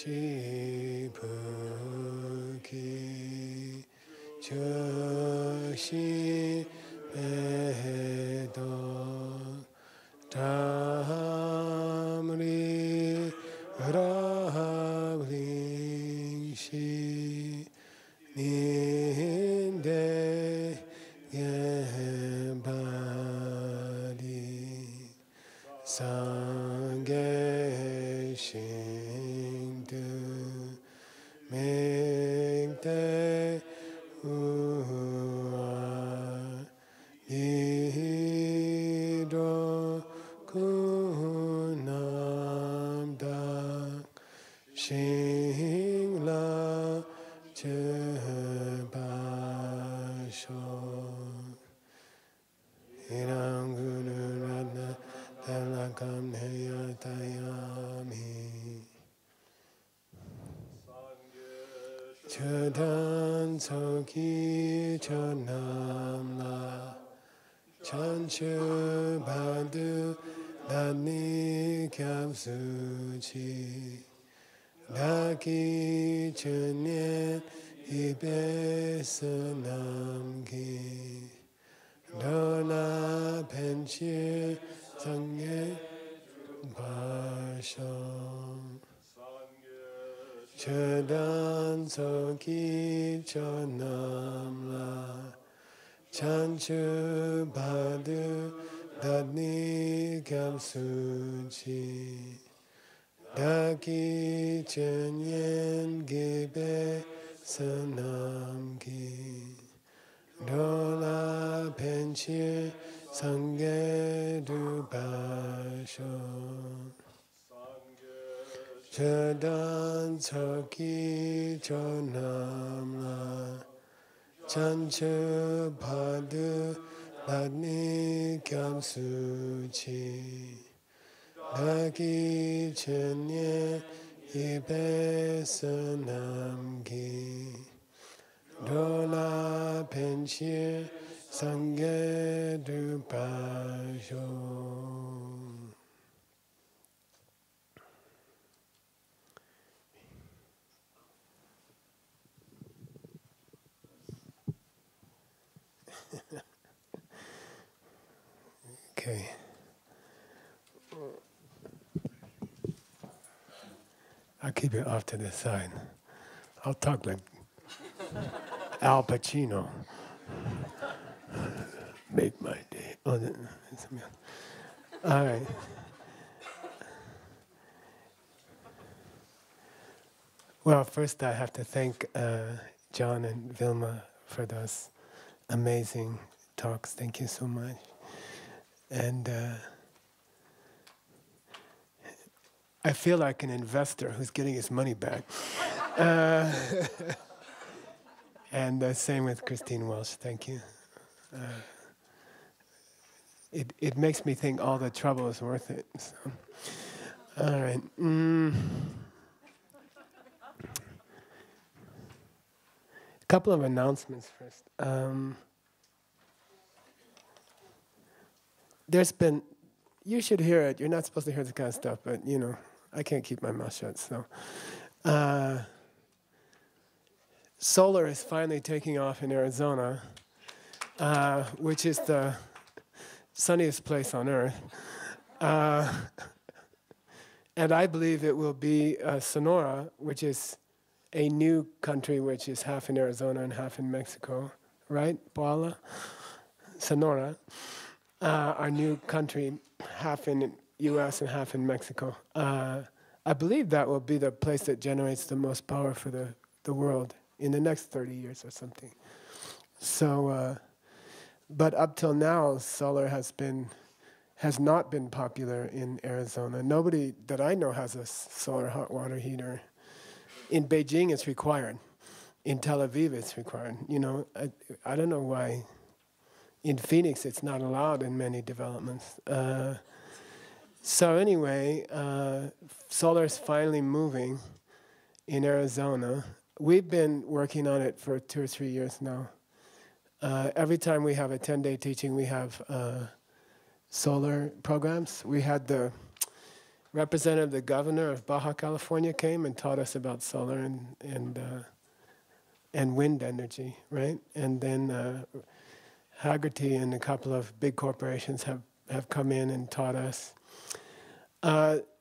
Shibuki Joshi Edo Tamri Rabling Shi Ninde Yembadi Sange Shindu Mingte Ua Nido Kunam Dak Shingla Chebasho Irangunu Radha Telakam Heyatayami Chadan Soki Chanamla Chanchu Badu Dani Kyapsuchi Daki Chunye Ibesanamki Dola Penchi Sangye Basham Chadan Soki Chanamla Chanchu Badu Dani Kapsuchi Daki Chenyen Gibe Sanamki Dola Penchi Sangye Dubasho Chadan Soki Chonamla Chanchu Badu Dani Kyamsuchi Daki Chenye Ibe Sanamki Dola Penchi Sangye Dupasho. Okay. I'll keep it off to the side. I'll talk like Al Pacino. Make my day. Oh, all right. Well, first I have to thank John and Vilma for those amazing talks. Thank you so much. And I feel like an investor who's getting his money back. And same with Christine Welsh. Thank you. It makes me think all the trouble is worth it. So. All right. A couple of announcements first. There's been, you should hear it. You're not supposed to hear this kind of stuff, but you know, I can't keep my mouth shut. So, solar is finally taking off in Arizona, which is the sunniest place on Earth. And I believe it will be Sonora, which is a new country which is half in Arizona and half in Mexico, right, Paula? Sonora, our new country, half in U.S. and half in Mexico. I believe that will be the place that generates the most power for the world in the next 30 years or something. So, but up till now, solar has not been popular in Arizona. Nobody that I know has a solar hot water heater. In Beijing, it's required. In Tel Aviv, it's required. You know, I don't know why. In Phoenix, it's not allowed in many developments. So anyway, solar is finally moving in Arizona. We've been working on it for 2 or 3 years now. Every time we have a 10-day teaching, we have solar programs. We had the representative of the governor of Baja California came and taught us about solar and wind energy, right? And then Haggerty and a couple of big corporations have come in and taught us.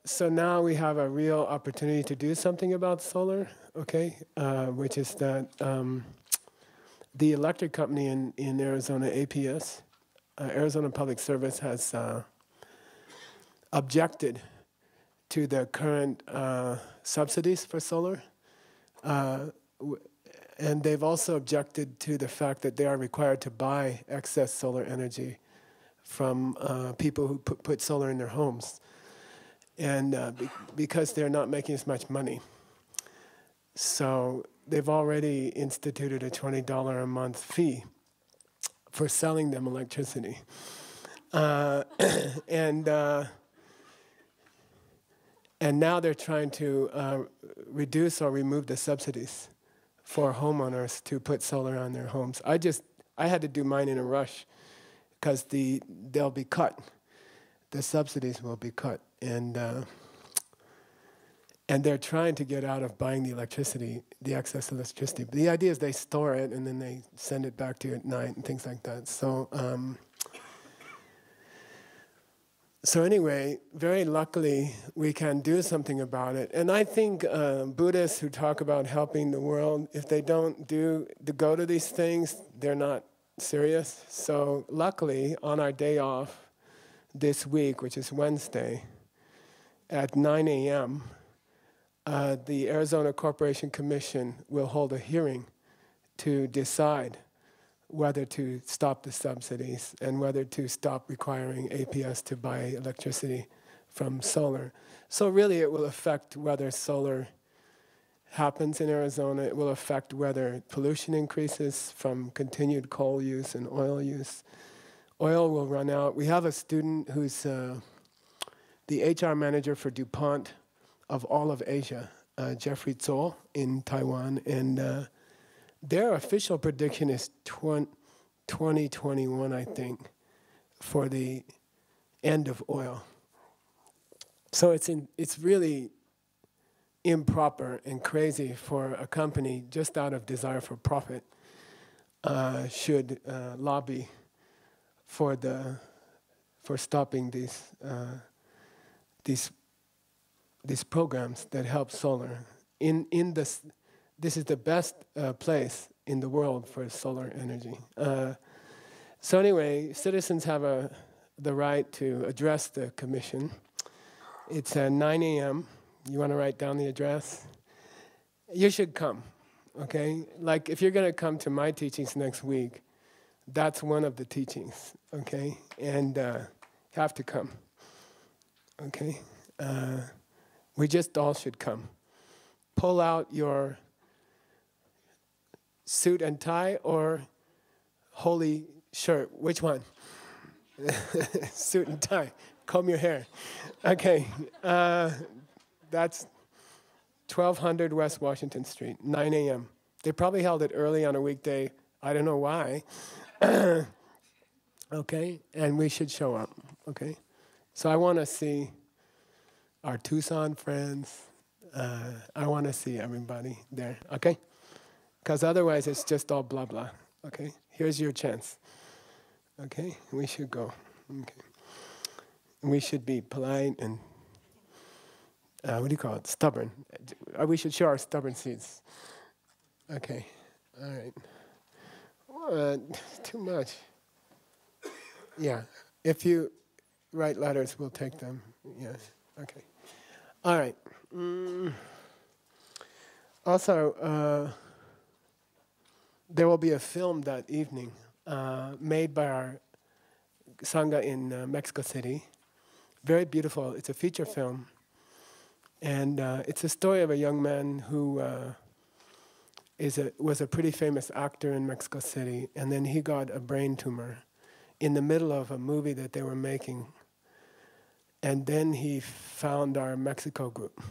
So now we have a real opportunity to do something about solar, okay? Which is that the electric company in Arizona, APS, Arizona Public Service, has objected to the current subsidies for solar. And they've also objected to the fact that they are required to buy excess solar energy from people who put solar in their homes. And because they're not making as much money. So they've already instituted a $20 a month fee for selling them electricity. And now they're trying to reduce or remove the subsidies for homeowners to put solar on their homes. I had to do mine in a rush because they'll be cut. The subsidies will be cut. And they're trying to get out of buying the electricity, the excess electricity. But the idea is they store it and then they send it back to you at night and things like that. So anyway, very luckily, we can do something about it. And I think Buddhists who talk about helping the world, if they don't go to these things, they're not serious. So luckily, on our day off this week, which is Wednesday, at 9 a.m., the Arizona Corporation Commission will hold a hearing to decide whether to stop the subsidies and whether to stop requiring APS to buy electricity from solar. So really it will affect whether solar happens in Arizona. It will affect whether pollution increases from continued coal use and oil use. Oil will run out. We have a student who's the HR manager for DuPont of all of Asia, Jeffrey Zhou in Taiwan, and their official prediction is 2021, I think, for the end of oil. So it's really improper and crazy for a company just out of desire for profit should lobby for stopping these programs that help solar. This is the best place in the world for solar energy. So anyway, citizens have the right to address the commission. It's at 9 a.m. You want to write down the address? You should come, okay? Like if you're going to come to my teachings next week, that's one of the teachings, okay? And have to come, okay? We just all should come. Pull out your suit and tie or holy shirt. Which one? Suit and tie. Comb your hair. Okay. That's 1200 West Washington Street, 9 a.m. They probably held it early on a weekday. I don't know why. Okay? And we should show up. Okay? So I want to see our Tucson friends. I want to see everybody there. Okay? Because otherwise it's just all blah blah. Okay? Here's your chance. Okay? We should go. Okay. We should be polite and what do you call it? Stubborn. We should show our stubborn seeds. Okay. All right. Too much. Yeah. If you write letters, we'll take them. Yes. Okay. All right. Also, there will be a film that evening made by our Sangha in Mexico City. Very beautiful. It's a feature film. And it's a story of a young man who was a pretty famous actor in Mexico City. And then he got a brain tumor in the middle of a movie that they were making. And then he found our Mexico group.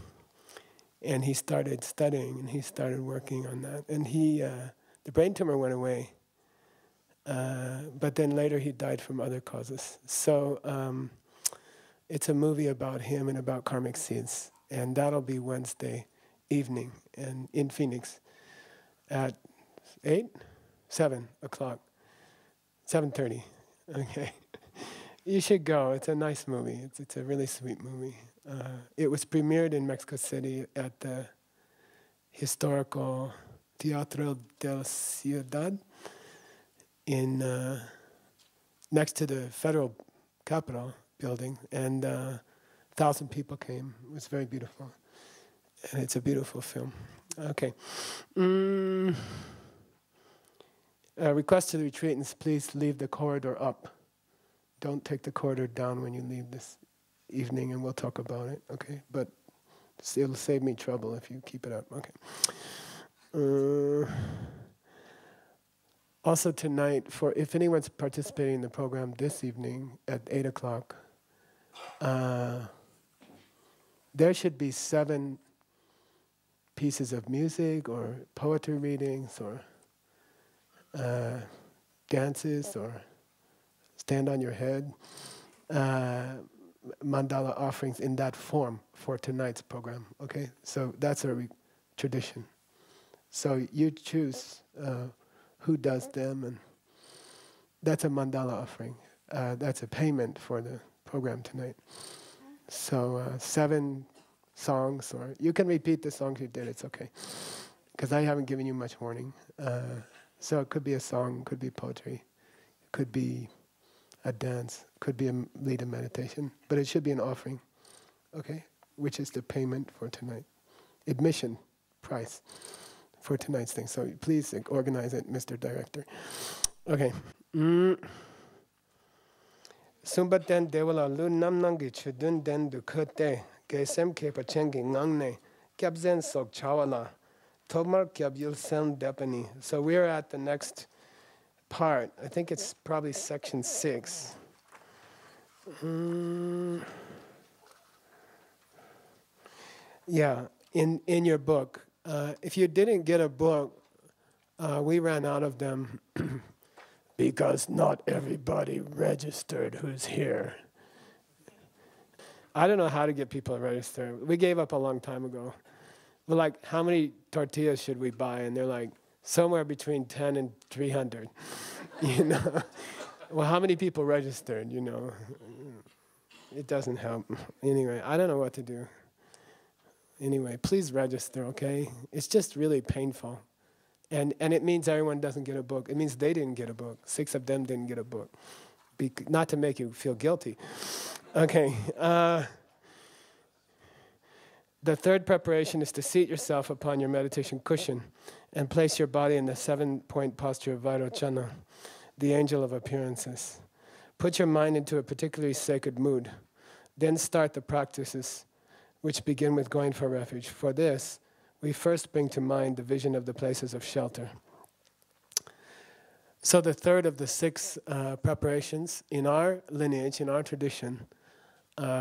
And he started studying and he started working on that. And the brain tumor went away. But then later he died from other causes. So It's a movie about him and about karmic seeds. And that'll be Wednesday evening and in Phoenix at 8? 7 o'clock. 7:30. Okay. You should go. It's a nice movie. It's a really sweet movie. It was premiered in Mexico City at the historical Teatro del Ciudad in next to the federal Capitol building, and 1,000 people came. It was very beautiful, and it's a beautiful film. Okay. Request to the retreatants, please leave the corridor up. Don't take the corridor down when you leave this evening, and we'll talk about it, okay? But it'll save me trouble if you keep it up, okay? Also tonight, if anyone's participating in the program this evening at 8 o'clock, there should be 7 pieces of music or poetry readings or dances or stand on your head, mandala offerings in that form for tonight's program, okay? So that's our tradition. So you choose who does them, and that's a mandala offering. That's a payment for the program tonight. So 7 songs, or you can repeat the songs you did, it's okay. Because I haven't given you much warning. So it could be a song, could be poetry, could be a dance, could be a lead in meditation, but it should be an offering, okay? Which is the payment for tonight. Admission price for tonight's thing. So please organize it, Mr. Director. Okay. Sumbaten dewala lu namnangi chudun den du kote gesem ke pachengi ngangne kyabzen sok chawala tomar kyabyul sen depani. So we're at the next part. I think it's probably section 6. Yeah, in your book. If you didn't get a book, we ran out of them because not everybody registered who's here. I don't know how to get people to register. We gave up a long time ago. We're like, how many tortillas should we buy? And they're like, somewhere between 10 and 300. You know? Well, how many people registered, you know? It doesn't help. Anyway, I don't know what to do. Anyway, please register, okay? It's just really painful. And it means everyone doesn't get a book. It means they didn't get a book. 6 of them didn't get a book. Not to make you feel guilty. Okay. The third preparation is to seat yourself upon your meditation cushion and place your body in the 7-point posture of Vairochana, the angel of appearances. Put your mind into a particularly sacred mood. Then start the practices which begin with going for refuge. For this, we first bring to mind the vision of the places of shelter. So the third of the 6 preparations in our lineage, in our tradition,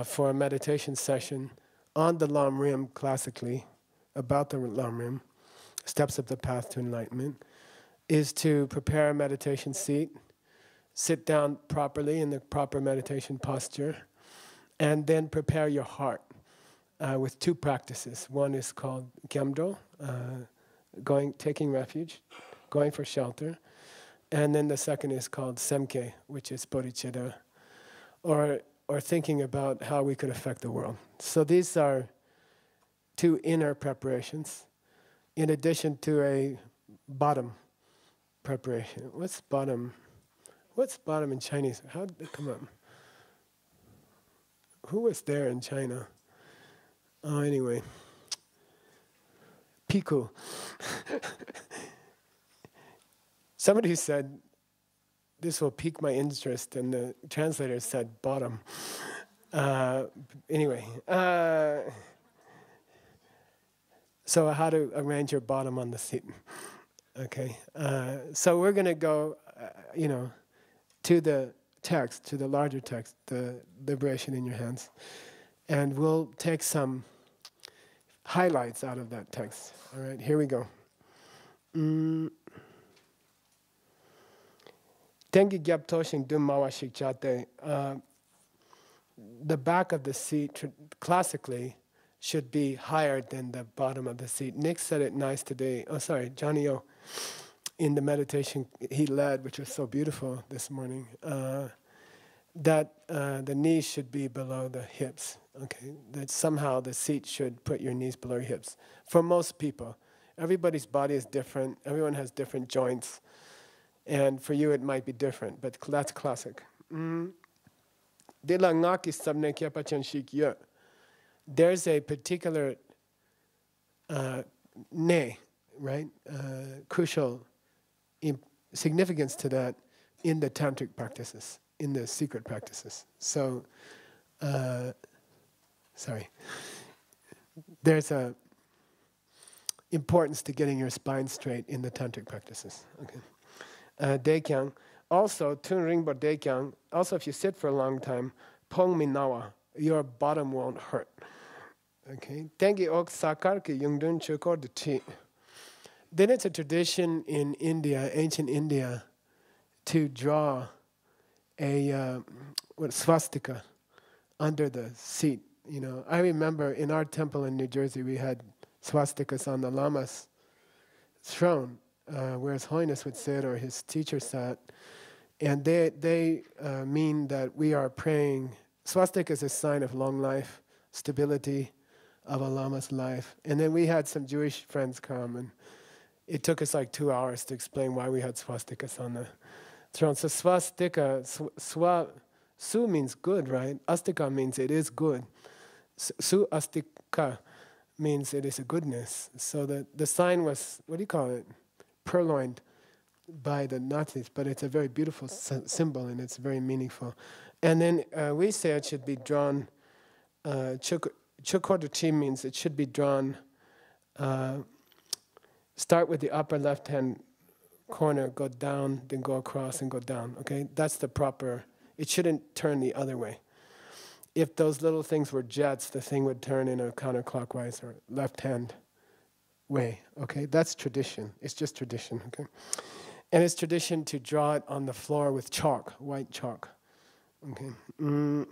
for a meditation session on the Lam Rim classically, about the Lam Rim, steps of the path to enlightenment, is to prepare a meditation seat, sit down properly in the proper meditation posture, and then prepare your heart with 2 practices. One is called Gyamdo, taking refuge, going for shelter. And then the second is called Semke, which is bodhicitta, or thinking about how we could affect the world. So these are 2 inner preparations, in addition to a bottom preparation. What's bottom? What's bottom in Chinese? How did it come up? Who was there in China? Oh, anyway. Piku. Somebody said, this will pique my interest, and the translator said bottom. Anyway. So how to arrange your bottom on the seat. Okay. So we're going to go, to the text, to the larger text, the liberation in your hands. And we'll take some highlights out of that text. All right, here we go. Tengi gyab toshin dum mawa shikchate. the back of the seat classically should be higher than the bottom of the seat. Nick said it nice today. Oh, sorry, Johnny O. In the meditation he led, which was so beautiful this morning, that the knees should be below the hips. Okay, that somehow the seat should put your knees below your hips. For most people, everybody's body is different. Everyone has different joints, and for you it might be different. But that's classic. There's a particular ne, right? Crucial significance to that in the tantric practices, in the secret practices. So, there's a importance to getting your spine straight in the tantric practices. Okay. Dekyang. Also, Tun Ringbo Dekyang, also if you sit for a long time, Pong Minawa, your bottom won't hurt. Okay. Tengi Ok Sakar Ki Yungdun Chukor De Chi. Then it's a tradition in India, ancient India, to draw a swastika under the seat. You know, I remember in our temple in New Jersey, we had swastikas on the Lama's throne, where His Holiness would sit or his teacher sat. And they mean that we are praying. Swastika is a sign of long life, stability of a Lama's life. And then we had some Jewish friends come, and it took us like 2 hours to explain why we had swastikas on the throne. So swastika, su means good, right? Astika means it is good. Su astika means it is a goodness. So the sign was, what do you call it? Purloined by the Nazis, but it's a very beautiful symbol and it's very meaningful. And then we say it should be drawn, Chukoduchi means it should be drawn, start with the upper left-hand corner, go down, then go across and go down, okay? That's the proper, it shouldn't turn the other way. If those little things were jets, the thing would turn in a counterclockwise or left-hand way, okay? That's tradition, it's just tradition, okay? And it's tradition to draw it on the floor with chalk, white chalk, okay? And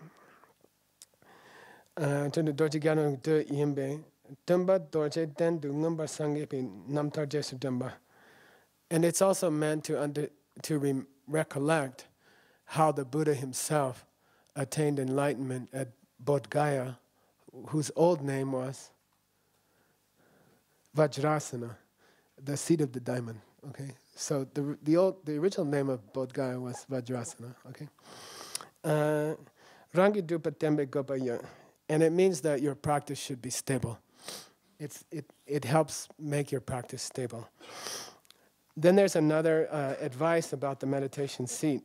it's also meant to recollect how the Buddha himself attained enlightenment at Bodh Gaya, whose old name was Vajrasana, the seat of the diamond. Okay, so the original name of Bodh Gaya was Vajrasana. Okay, Rangi Drupa Tembe Gopaya, and it means that your practice should be stable. It helps make your practice stable. Then there's another advice about the meditation seat.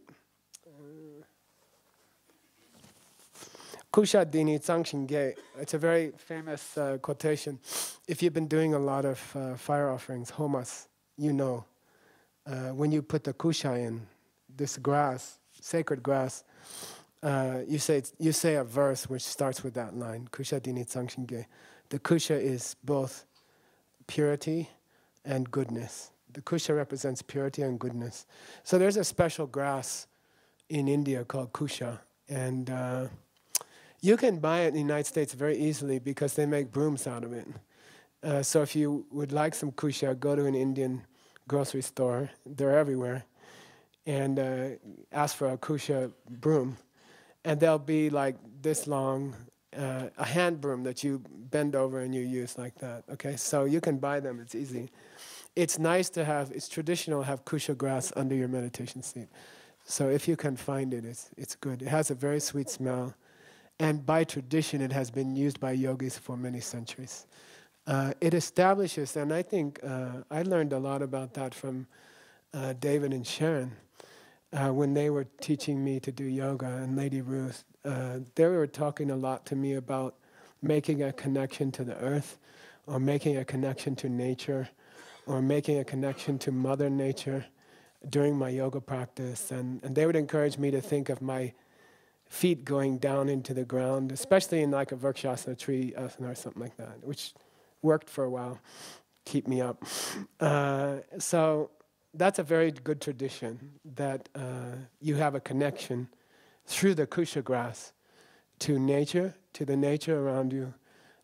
Kusha Dini Tsangshin Ge. It's a very famous quotation. If you've been doing a lot of fire offerings, homas, you know, when you put the kusha in, this grass, sacred grass, you say a verse which starts with that line, Kusha Dini Tsangshin Ge. The kusha is both purity and goodness. The kusha represents purity and goodness. So there's a special grass in India called kusha, and you can buy it in the United States very easily because they make brooms out of it. So if you would like some kusha, go to an Indian grocery store, they're everywhere, and ask for a kusha broom. And they'll be like this long, a hand broom that you bend over and you use like that, okay? So you can buy them, it's easy. It's nice to have, it's traditional to have kusha grass under your meditation seat. So if you can find it, it's good. It has a very sweet smell. And by tradition, it has been used by yogis for many centuries. It establishes, and I think I learned a lot about that from David and Sharon when they were teaching me to do yoga, and Lady Ruth. They were talking a lot to me about making a connection to the earth, or making a connection to nature, or making a connection to Mother Nature during my yoga practice. And they would encourage me to think of my feet going down into the ground, especially in like a Vrikshasana tree asana or something like that, which worked for a while, keep me up. So that's a very good tradition, that you have a connection through the kusha grass to nature, to the nature around you,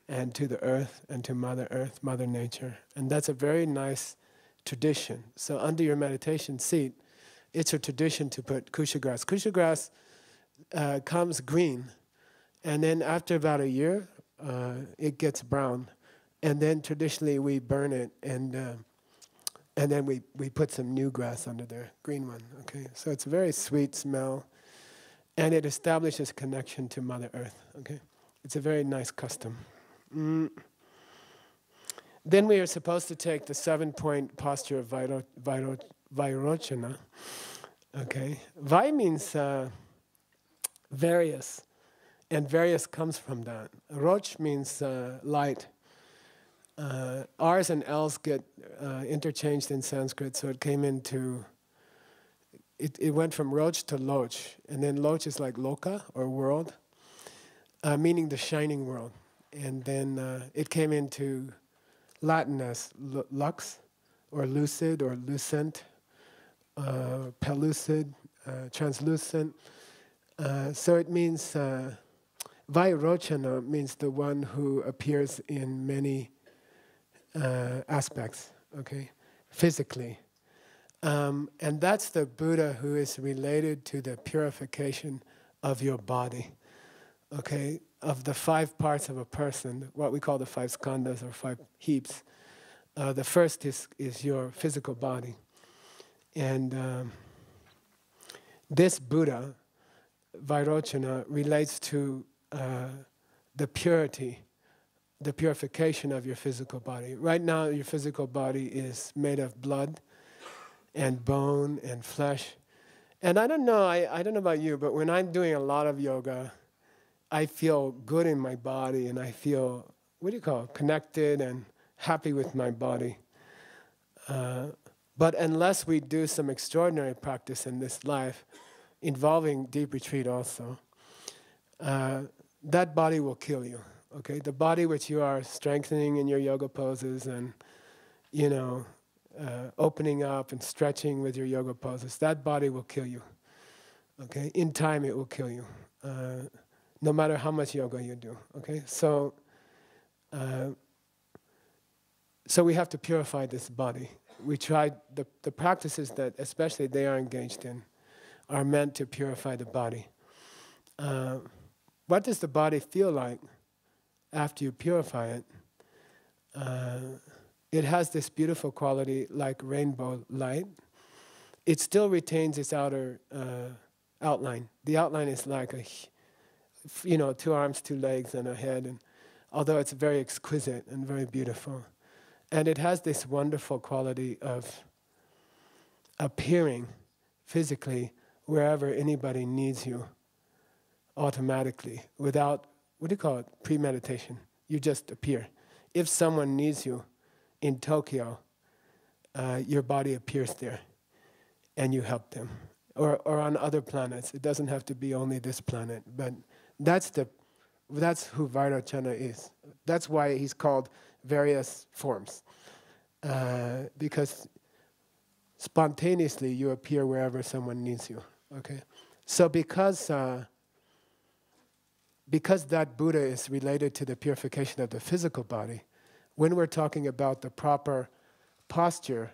and to the earth, and to Mother Earth, Mother Nature. And that's a very nice tradition. So under your meditation seat, it's a tradition to put kusha grass. Kusha grass comes green, and then after about a year, it gets brown. And then traditionally we burn it, and then we put some new grass under there, green one. Okay, so it's a very sweet smell, and it establishes connection to Mother Earth. Okay, it's a very nice custom. Then we are supposed to take the 7-point posture of Vairochana. Okay, Vai means various, and various comes from that. Roch means light. R's and L's get interchanged in Sanskrit, so it came into, it went from Roch to Loch, and then Loch is like Loka, or world, meaning the shining world. And then it came into Latin as lux, or lucid, or lucent, pellucid, translucent. So it means, Vairochana means the one who appears in many aspects, okay, physically. And that's the Buddha who is related to the purification of your body, okay, of the 5 parts of a person, what we call the 5 skandhas, or 5 heaps. The first is your physical body. And this Buddha, Vairochana, relates to the purity, the purification of your physical body. Right now, your physical body is made of blood and bone and flesh. And I don't know about you, but when I'm doing a lot of yoga, I feel good in my body, and I feel, connected and happy with my body. But unless we do some extraordinary practice in this life, involving deep retreat also, that body will kill you. Okay, the body which you are strengthening in your yoga poses and, opening up and stretching with your yoga poses, that body will kill you. Okay, in time it will kill you, no matter how much yoga you do. Okay, so we have to purify this body. We tried the practices that, especially they are engaged in, are meant to purify the body. What does the body feel like after you purify it? It has this beautiful quality like rainbow light. It still retains its outer outline. The outline is like 2 arms, 2 legs, and a head. And although it's very exquisite and very beautiful, and it has this wonderful quality of appearing physically wherever anybody needs you, automatically, without premeditation. You just appear. If someone needs you in Tokyo, your body appears there, and you help them. Or on other planets. It doesn't have to be only this planet, but that's who Vairochana is. That's why he's called various forms, because spontaneously you appear wherever someone needs you. Okay, so because that Buddha is related to the purification of the physical body, when we're talking about the proper posture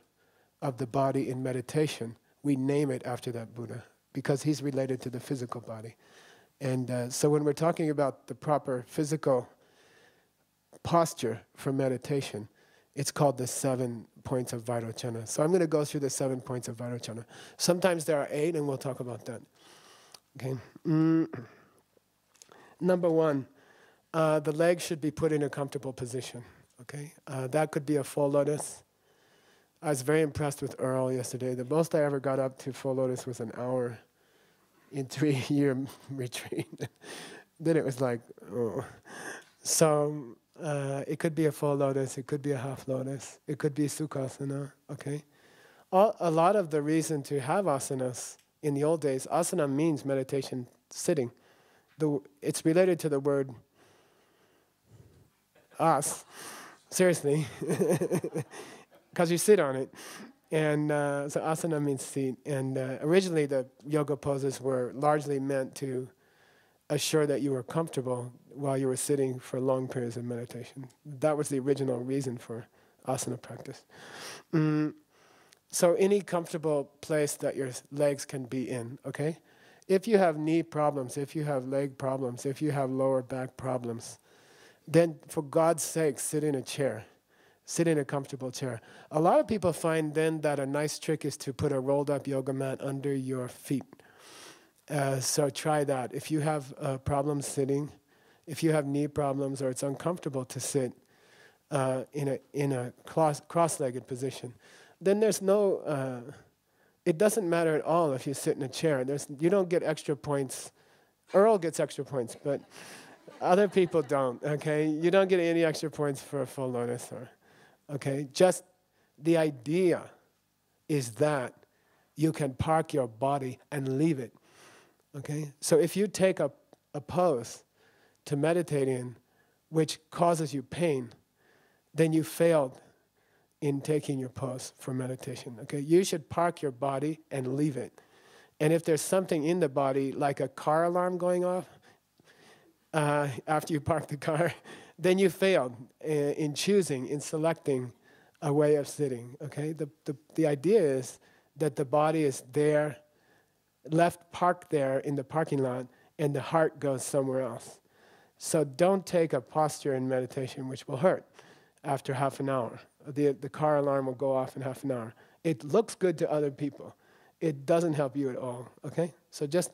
of the body in meditation, we name it after that Buddha, because he's related to the physical body. And so when we're talking about the proper physical posture for meditation, it's called the 7 points of Vairochana. So I'm going to go through the 7 points of Vairochana. Sometimes there are 8, and we'll talk about that. Okay. Number 1, the legs should be put in a comfortable position. Okay, that could be a full lotus. I was very impressed with Earl yesterday. The most I ever got up to full lotus was an hour in 3-year retreat. Then it was like, oh. So it could be a full lotus, it could be a half lotus, it could be sukhasana, okay? A lot of the reason to have asanas in the old days, asana means meditation sitting. It's related to the word as, seriously, because you sit on it. And so asana means seat. And originally the yoga poses were largely meant to assure that you were comfortable while you were sitting for long periods of meditation. That was the original reason for asana practice. So any comfortable place that your legs can be in, okay? If you have knee problems, if you have leg problems, if you have lower back problems, then for God's sake, sit in a chair. Sit in a comfortable chair. A lot of people find then that a nice trick is to put a rolled up yoga mat under your feet. So try that. If you have problems sitting, if you have knee problems or it's uncomfortable to sit in a cross-legged position, then there's no, it doesn't matter at all if you sit in a chair. You don't get extra points. Earl gets extra points, but other people don't, okay? You don't get any extra points for a full lotus. Okay? Just the idea is that you can park your body and leave it. Okay? So if you take a pose to meditate in which causes you pain, then you failed in taking your pose for meditation. Okay? You should park your body and leave it. And if there's something in the body, like a car alarm going off, after you park the car, then you failed in choosing, in selecting a way of sitting. Okay? The idea is that the body is there, left parked there in the parking lot, and the heart goes somewhere else. So don't take a posture in meditation which will hurt after half an hour. The car alarm will go off in half an hour. It looks good to other people. It doesn't help you at all. Okay? So just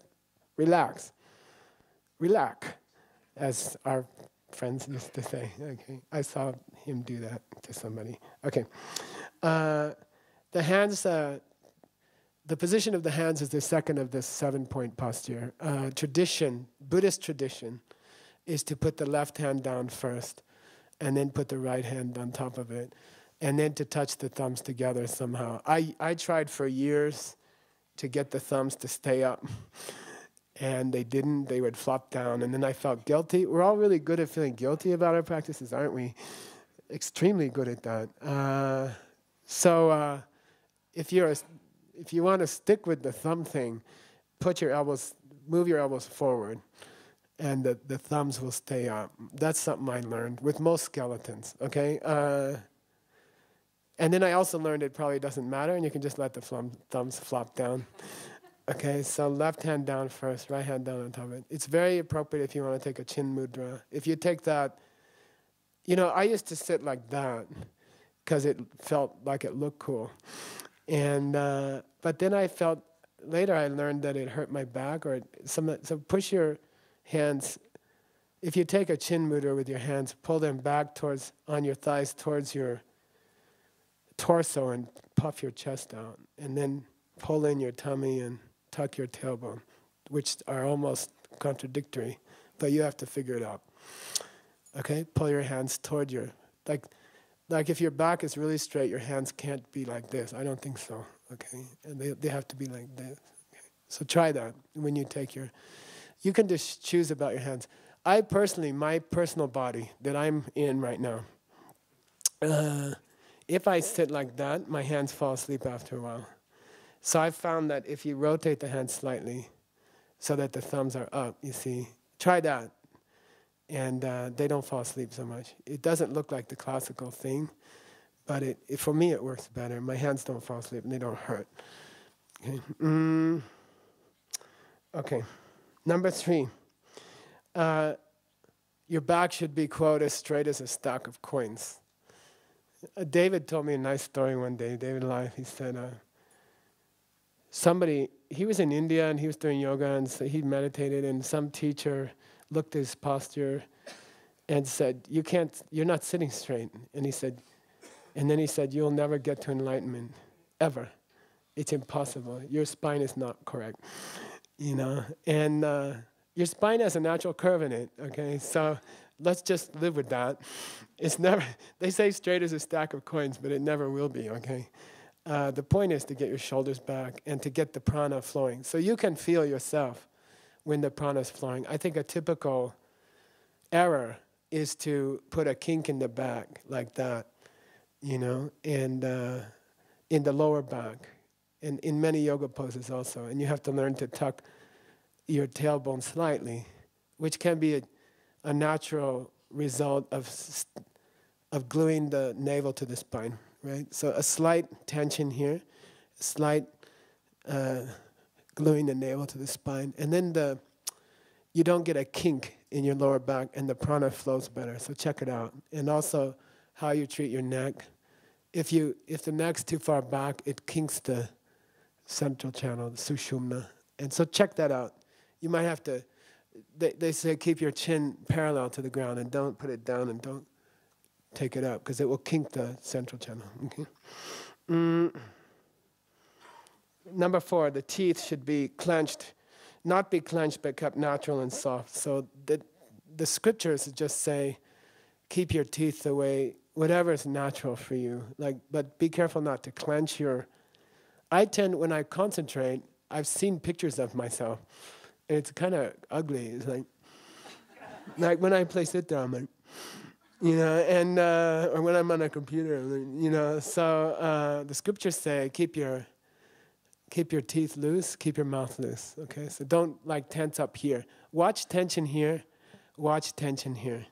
relax. Relax, as our friends used to say. Okay, I saw him do that to somebody. Okay, the hands. The position of the hands is the second of the 7-point posture. Buddhist tradition, is to put the left hand down first, and then put the right hand on top of it, and then to touch the thumbs together somehow. I tried for years to get the thumbs to stay up. And they didn't, they would flop down, and then I felt guilty. We're all really good at feeling guilty about our practices, aren't we? Extremely good at that. So if you want to stick with the thumb thing, move your elbows forward, and the thumbs will stay up. That's something I learned with most skeletons, okay? And then I also learned it probably doesn't matter, and you can just let the thumbs flop down. Okay, so left hand down first, right hand down on top of it. It's very appropriate if you want to take a chin mudra. If you take that, I used to sit like that because it felt like it looked cool. And but then later I learned that it hurt my back so push your hands. If you take a chin mudra with your hands, pull them back on your thighs towards your torso and puff your chest out. And then pull in your tummy and tuck your tailbone, which are almost contradictory, but you have to figure it out. Okay? Pull your hands toward like if your back is really straight, your hands can't be like this. I don't think so. Okay? And they have to be like this. Okay? So try that when you take you can just choose about your hands. My personal body that I'm in right now, if I sit like that, my hands fall asleep after a while. So I found that if you rotate the hands slightly so that the thumbs are up, you see, try that. And they don't fall asleep so much. It doesn't look like the classical thing, but for me it works better. My hands don't fall asleep and they don't hurt. Okay, okay. Number 3. Your back should be, quote, as straight as a stack of coins. David told me a nice story one day, David Life. He said, he was in India and he was doing yoga and so he meditated, and some teacher looked at his posture and said, you're not sitting straight. And then he said, you'll never get to enlightenment, ever. It's impossible. Your spine is not correct, and your spine has a natural curve in it, okay? So let's just live with that. They say straight as a stack of coins, but it never will be, okay? The point is to get your shoulders back and to get the prana flowing. So you can feel yourself when the prana is flowing. I think a typical error is to put a kink in the back like that, and in the lower back, and in many yoga poses also. And you have to learn to tuck your tailbone slightly which can be a natural result of gluing the navel to the spine, right? So a slight tension here, a slight gluing the navel to the spine, and then you don't get a kink in your lower back, and the prana flows better. So check it out. And also how you treat your neck. If the neck's too far back, it kinks the central channel, the sushumna. And so check that out. You might have to, they say keep your chin parallel to the ground and don't put it down and don't take it up because it will kink the central channel. Okay. Number 4, the teeth should be clenched, not be clenched but kept natural and soft. So the scriptures just say keep your teeth the way, whatever is natural for you. But be careful not to clench your. I tend, when I concentrate, I've seen pictures of myself, and it's kind of ugly. It's like when I play sit down, like, and or when I'm on a computer, So the scriptures say keep your teeth loose, keep your mouth loose. Okay, so don't tense up here. Watch tension here, watch tension here.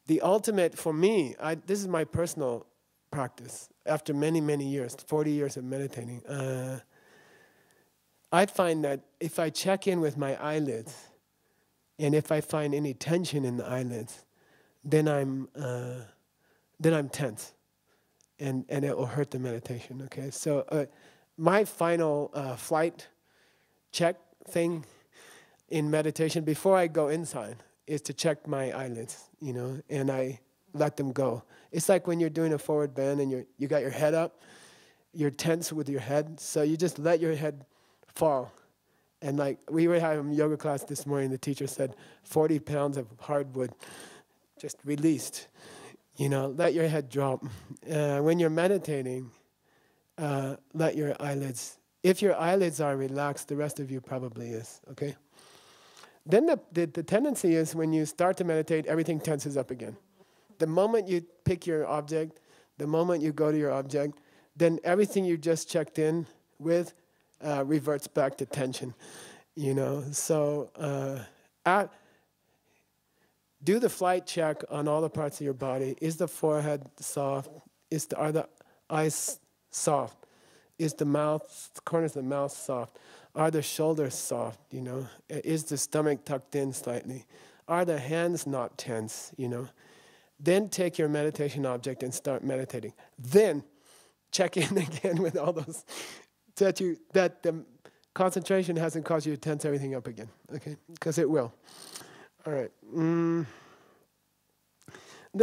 The ultimate for me, this is my personal practice. After many, many years, 40 years of meditating, I find that if I check in with my eyelids, and if I find any tension in the eyelids, then I'm tense, and it will hurt the meditation. Okay, so my final flight check thing in meditation before I go inside is to check my eyelids, and I let them go. It's like when you're doing a forward bend and you got your head up, you're tense with your head, so you just let your head fall. And we were having a yoga class this morning, the teacher said 40 pounds of hardwood just released. Let your head drop. When you're meditating, let your eyelids, if your eyelids are relaxed, the rest of you probably is, okay? Then the tendency is when you start to meditate, everything tenses up again. The moment you pick your object, the moment you go to your object, then everything you just checked in with reverts back to tension, So do the flight check on all the parts of your body. Is the forehead soft? Are the eyes soft? Is the mouth, the corners of the mouth soft? Are the shoulders soft, Is the stomach tucked in slightly? Are the hands not tense, Then take your meditation object and start meditating. Then check in again with all those, that the concentration hasn't caused you to tense everything up again, okay? Because it will. All right. Then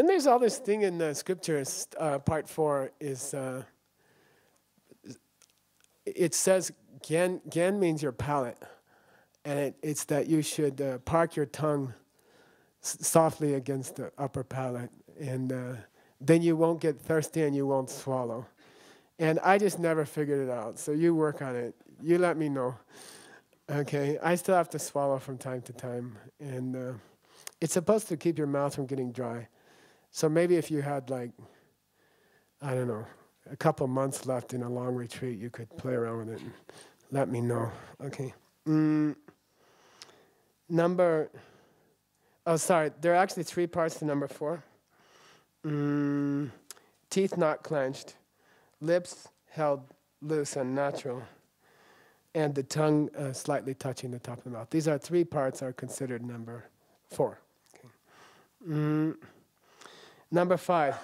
there's all this thing in the scriptures, part 4 is, it says, Gen means your palate, and it's that you should park your tongue softly against the upper palate, and then you won't get thirsty and you won't swallow. And I just never figured it out, so you work on it. You let me know. Okay, I still have to swallow from time to time, and it's supposed to keep your mouth from getting dry. So maybe if you had I don't know, a couple months left in a long retreat, you could play around with it and let me know. Okay. There are actually 3 parts to number 4. Teeth not clenched, lips held loose and natural, and the tongue slightly touching the top of the mouth. These are 3 parts are considered number 4. Okay. Number 5,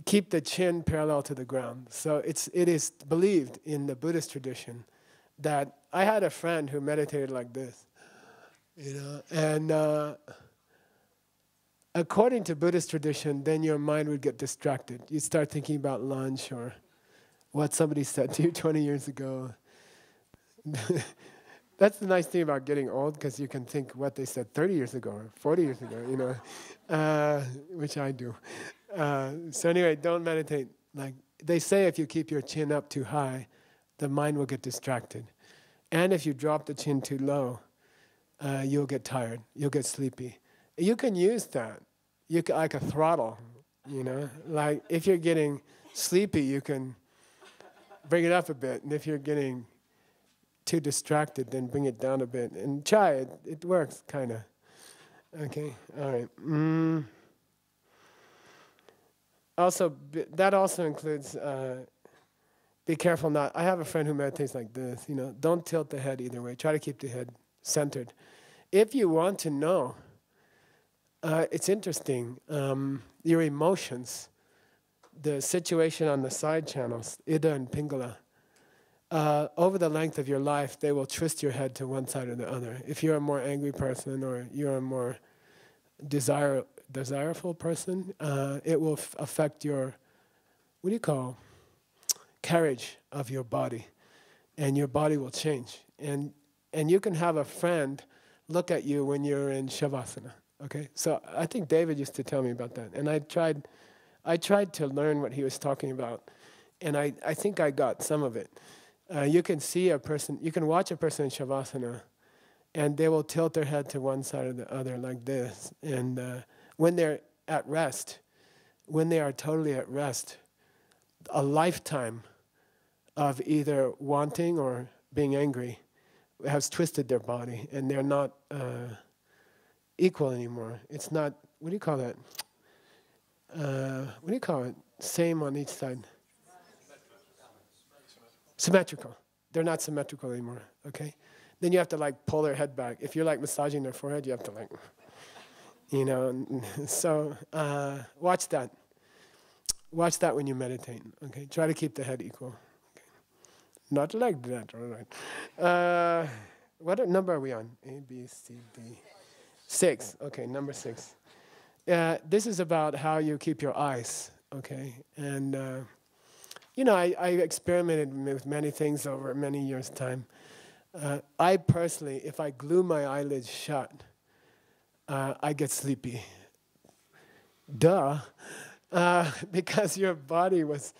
keep the chin parallel to the ground. So it is believed in the Buddhist tradition that I had a friend who meditated like this, and according to Buddhist tradition, then your mind would get distracted. You start thinking about lunch or what somebody said to you 20 years ago. That's the nice thing about getting old, because you can think what they said 30 years ago or 40 years ago, which I do. So anyway, don't meditate. They say if you keep your chin up too high, the mind will get distracted. And if you drop the chin too low, you'll get tired, you'll get sleepy. You can use that. Like a throttle, if you're getting sleepy, you can bring it up a bit. And if you're getting too distracted, then bring it down a bit. And try it. It works, kind of. Okay, all right. Also, that also includes, be careful not, I have a friend who meditates like this, don't tilt the head either way. Try to keep the head centered. If you want to know, it's interesting, your emotions, the situation on the side channels, Ida and Pingala, over the length of your life, they will twist your head to one side or the other. If you're a more angry person or you're a more desireful person, it will affect your, what do you call, carriage of your body, and your body will change. And you can have a friend look at you when you're in Shavasana. Okay, so I think David used to tell me about that, and I tried to learn what he was talking about, and I think I got some of it. You can see a person, you can watch a person in Shavasana, and they will tilt their head to one side or the other like this. And when they're at rest, when they are totally at rest, a lifetime of either wanting or being angry has twisted their body, and they're not equal anymore. It's not, what do you call that? What do you call it? Same on each side. Symmetrical. They're not symmetrical anymore, okay? Then you have to like pull their head back. If you're like massaging their forehead, you have to like, so watch that. Watch that when you meditate, okay? Try to keep the head equal. Okay. Not like that, all right. What number are we on? A, B, C, D. 6, okay, number 6. This is about how you keep your eyes, okay? And I experimented with many things over many years' time. I personally, if I glue my eyelids shut, I get sleepy. Duh. Because your body was,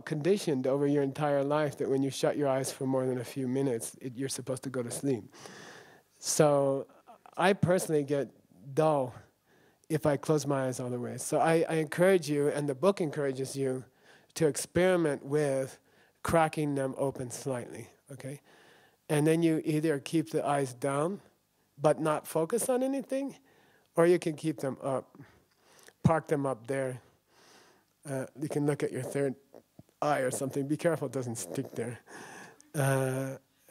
conditioned over your entire life that when you shut your eyes for more than a few minutes, you're supposed to go to sleep. So I personally get dull if I close my eyes all the way. So I encourage you, and the book encourages you, to experiment with cracking them open slightly, okay? And then you either keep the eyes down, but not focus on anything, or you can keep them up, park them up there. You can look at your third eye or something. Be careful it doesn't stick there.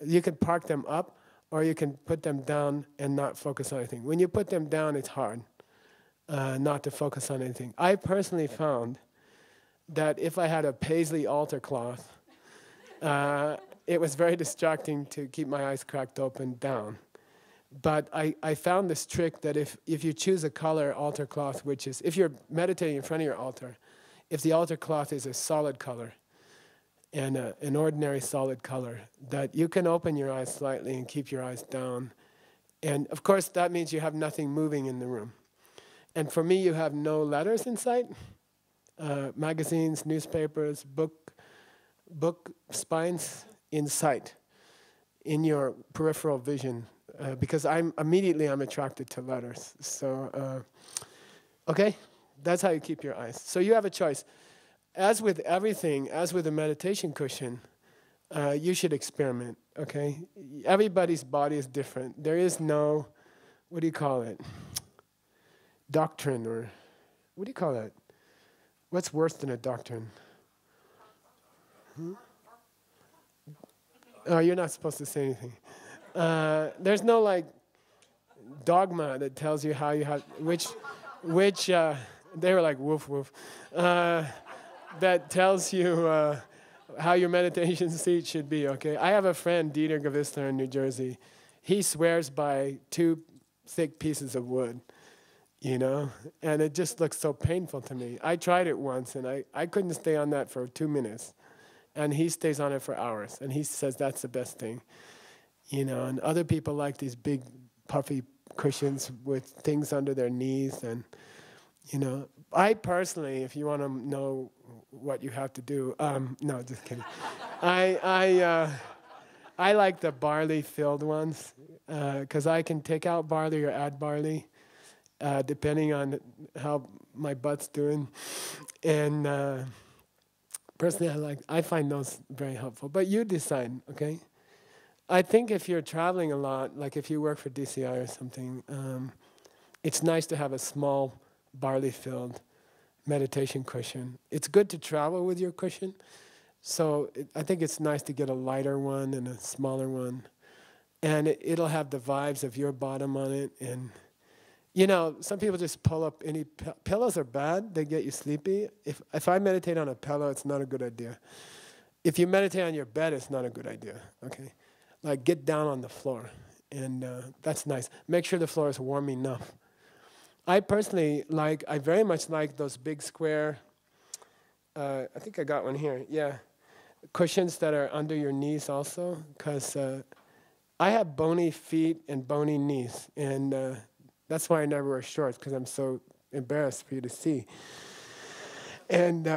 You can park them up, or you can put them down and not focus on anything. When you put them down, it's hard not to focus on anything. I personally found that if I had a paisley altar cloth, it was very distracting to keep my eyes cracked open down. But I found this trick that if you choose a color altar cloth, which is, if you're meditating in front of your altar, if the altar cloth is a solid color, and an ordinary solid color, that you can open your eyes slightly and keep your eyes down. And of course that means you have nothing moving in the room. And for me, you have no letters in sight. Magazines, newspapers, book spines in sight, in your peripheral vision, because I'm attracted to letters. So, okay, that's how you keep your eyes. So you have a choice. As with everything, as with a meditation cushion, you should experiment, okay? Everybody's body is different. There is no, what do you call it? Doctrine, or what do you call that? What's worse than a doctrine? Oh, you're not supposed to say anything. There's no like dogma that tells you how you have, which they were like woof woof, that tells you how your meditation seat should be, okay? I have a friend, Dieter Gavistler in New Jersey. He swears by 2 thick pieces of wood. And it just looks so painful to me. I tried it once, and I couldn't stay on that for 2 minutes. And he stays on it for hours, and he says that's the best thing. And other people like these big, puffy cushions with things under their knees. And, I personally, if you want to know what you have to do, no, just kidding. I like the barley-filled ones, because I can take out barley or add barley, depending on how my butt's doing. And personally, I find those very helpful. But you decide, okay? I think if you're traveling a lot, like if you work for DCI or something, it's nice to have a small barley-filled meditation cushion. It's good to travel with your cushion, so I think it's nice to get a lighter one and a smaller one, and it'll have the vibes of your bottom on it. And you know, some people just pull up any pillows are bad; they get you sleepy. If I meditate on a pillow, it's not a good idea. If you meditate on your bed, it's not a good idea. Okay, like get down on the floor, and that's nice. Make sure the floor is warm enough. I personally I very much like those big square, I think I got one here, yeah, cushions that are under your knees also, because I have bony feet and bony knees, and that's why I never wear shorts, because I'm so embarrassed for you to see. And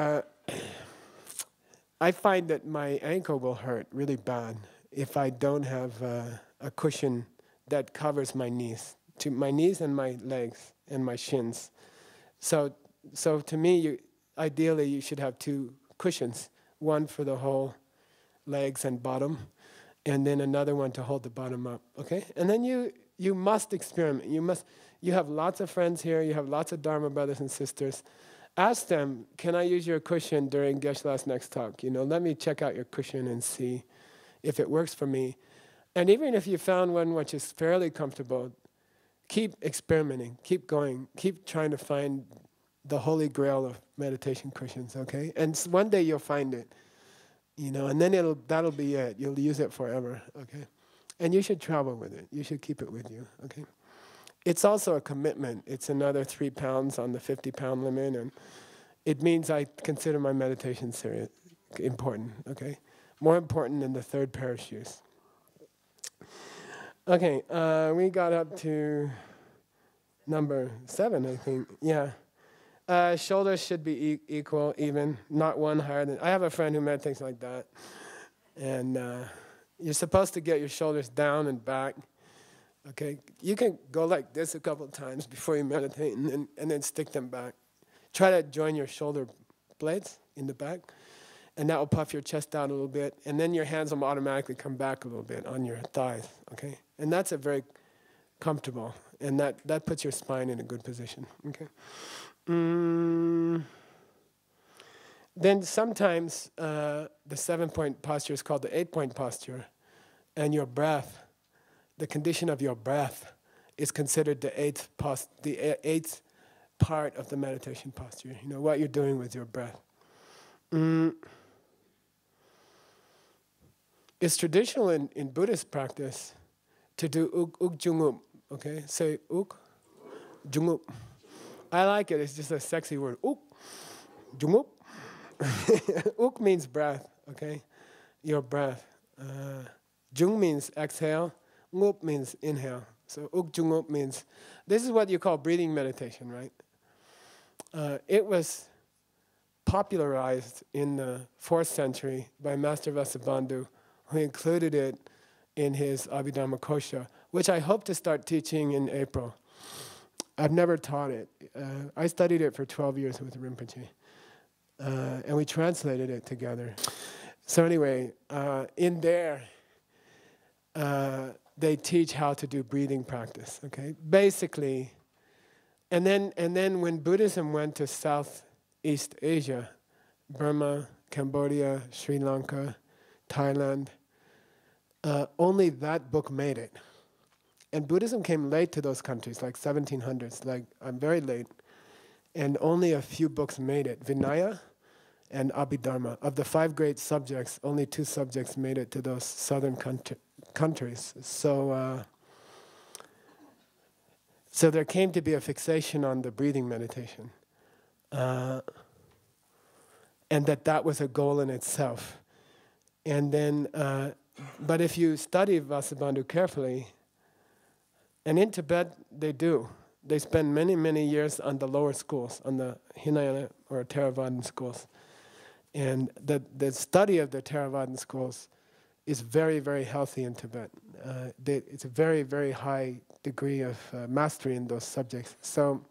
I find that my ankle will hurt really bad if I don't have a cushion that covers my knees and my legs and my shins. So to me, ideally you should have two cushions, one for the whole legs and bottom, and then another one to hold the bottom up. Okay, and then you must experiment. You have lots of friends here. You have lots of Dharma brothers and sisters. Ask them, can I use your cushion during Geshe-la's next talk? You know, let me check out your cushion and see if it works for me. And even if you found one which is fairly comfortable, keep experimenting, keep going, keep trying to find the holy grail of meditation cushions, okay? And one day you'll find it, you know, and then that'll be it. You'll use it forever, okay? And you should travel with it. You should keep it with you, okay? It's also a commitment. It's another 3 pounds on the 50-pound limit, and it means I consider my meditation serious, important, okay? More important than the third pair of shoes. Okay, we got up to number 7, I think. Yeah. Shoulders should be equal, even, not one higher than... I have a friend who meditates like that. And you're supposed to get your shoulders down and back. Okay, you can go like this a couple of times before you meditate and then stick them back. Try to join your shoulder blades in the back, and that will puff your chest out a little bit, and then your hands will automatically come back a little bit on your thighs, okay? And that's a very comfortable, and that puts your spine in a good position, okay? Then sometimes the 7-point posture is called the 8-point posture, and your breath, the condition of your breath is considered the eighth part of the meditation posture. You know, what you're doing with your breath. It's traditional in Buddhist practice to do uk jungup, okay? Say uk jungup. I like it, it's just a sexy word. Uk jungup. Uk means breath, okay? Your breath. Jung means exhale. Ngup means inhale. So uk jungup means, this is what you call breathing meditation, right? It was popularized in the 4th century by Master Vasubandhu, who included it in his Abhidharma Kosha, which I hope to start teaching in April. I've never taught it. I studied it for 12 years with Rinpoche, and we translated it together. So anyway, in there, they teach how to do breathing practice, okay? Basically, and then when Buddhism went to Southeast Asia, Burma, Cambodia, Sri Lanka, Thailand, only that book made it. And Buddhism came late to those countries, like 1700s, like I'm very late. And only a few books made it, Vinaya and Abhidharma. Of the 5 great subjects, only 2 subjects made it to those southern countries. So there came to be a fixation on the breathing meditation. And that was a goal in itself. And then, but if you study Vasubandhu carefully, and in Tibet they do, they spend many, many years on the lower schools, on the Hinayana or Theravadan schools. And the study of the Theravadan schools is very, very healthy in Tibet. It's a very, very high degree of mastery in those subjects. So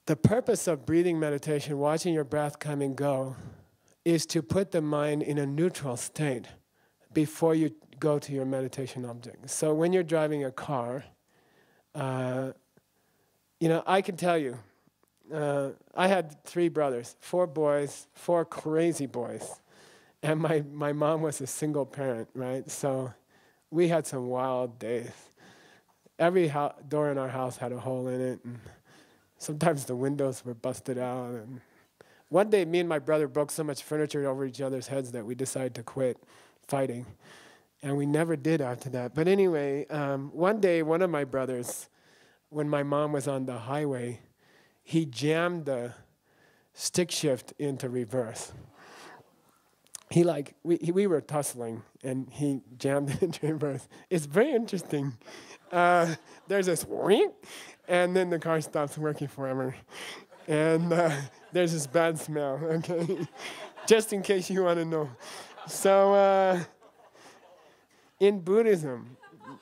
the purpose of breathing meditation, watching your breath come and go, is to put the mind in a neutral state. before you go to your meditation object. So when you're driving a car, I can tell you, I had 3 brothers, 4 boys, 4 crazy boys. And my mom was a single parent, right? So we had some wild days. Every door in our house had a hole in it, and sometimes the windows were busted out. And one day, me and my brother broke so much furniture over each other's heads that we decided to quit fighting. And we never did after that. But anyway, one day, one of my brothers, when my mom was on the highway, he jammed the stick shift into reverse. We were tussling, and he jammed it into reverse. It's very interesting. There's this wink, and then the car stops working forever. And there's this bad smell, okay? Just in case you want to know. So in Buddhism,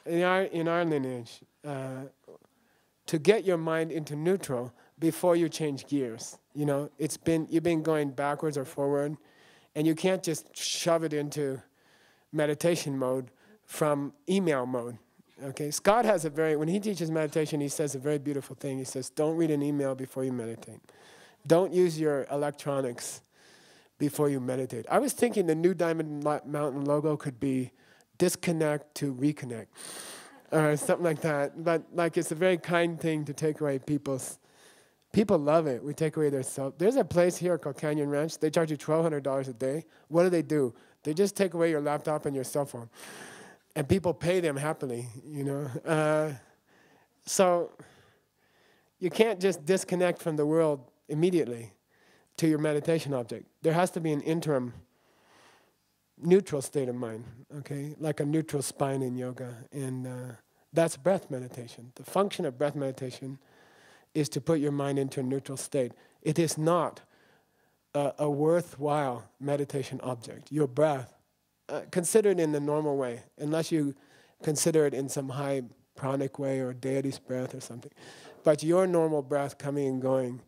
in our lineage, to get your mind into neutral before you change gears, you've been going backwards or forward, and you can't just shove it into meditation mode from email mode. Okay, Scott has when he teaches meditation, he says a very beautiful thing. He says, don't read an email before you meditate. Don't use your electronics before you meditate. I was thinking the new Diamond Mountain logo could be disconnect to reconnect, or something like that. But it's a very kind thing to take away people love it. We take away their self. There's a place here called Canyon Ranch. They charge you $1,200 a day. What do? They just take away your laptop and your cell phone. And people pay them happily, So you can't just disconnect from the world immediately to your meditation object. There has to be an interim neutral state of mind, okay? Like a neutral spine in yoga. And that's breath meditation. The function of breath meditation is to put your mind into a neutral state. It is not a worthwhile meditation object. Your breath, consider it in the normal way, unless you consider it in some high pranic way or deity's breath or something. But your normal breath coming and going,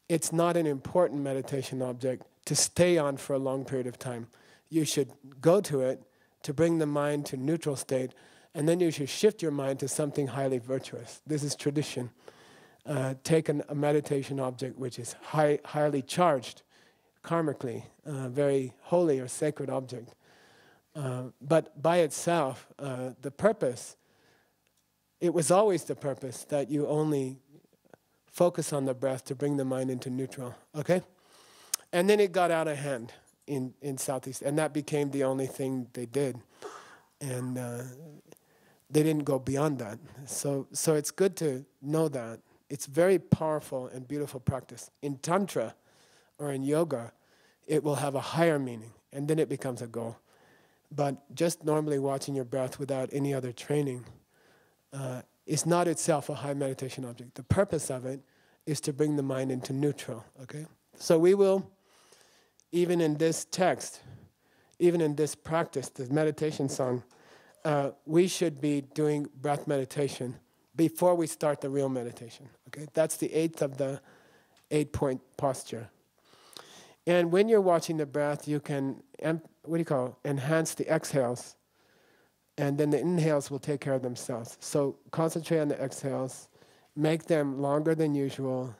it's not an important meditation object to stay on for a long period of time. You should go to it to bring the mind to neutral state, and then you should shift your mind to something highly virtuous. This is tradition. Take a meditation object which is highly charged, karmically, very holy or sacred object. But by itself, the purpose, it was always the purpose that you only focus on the breath to bring the mind into neutral, okay? And then it got out of hand in Southeast, and that became the only thing they did. And they didn't go beyond that. So it's good to know that. It's very powerful and beautiful practice. In Tantra or in yoga, it will have a higher meaning, and then it becomes a goal. But just normally watching your breath without any other training is not itself a high meditation object. The purpose of it is to bring the mind into neutral, okay? So we will, even in this text, even in this practice, this meditation song, we should be doing breath meditation before we start the real meditation, okay? That's the 8th of the 8-point posture. And when you're watching the breath, you can, enhance the exhales. And then the inhales will take care of themselves. So concentrate on the exhales, make them longer than usual,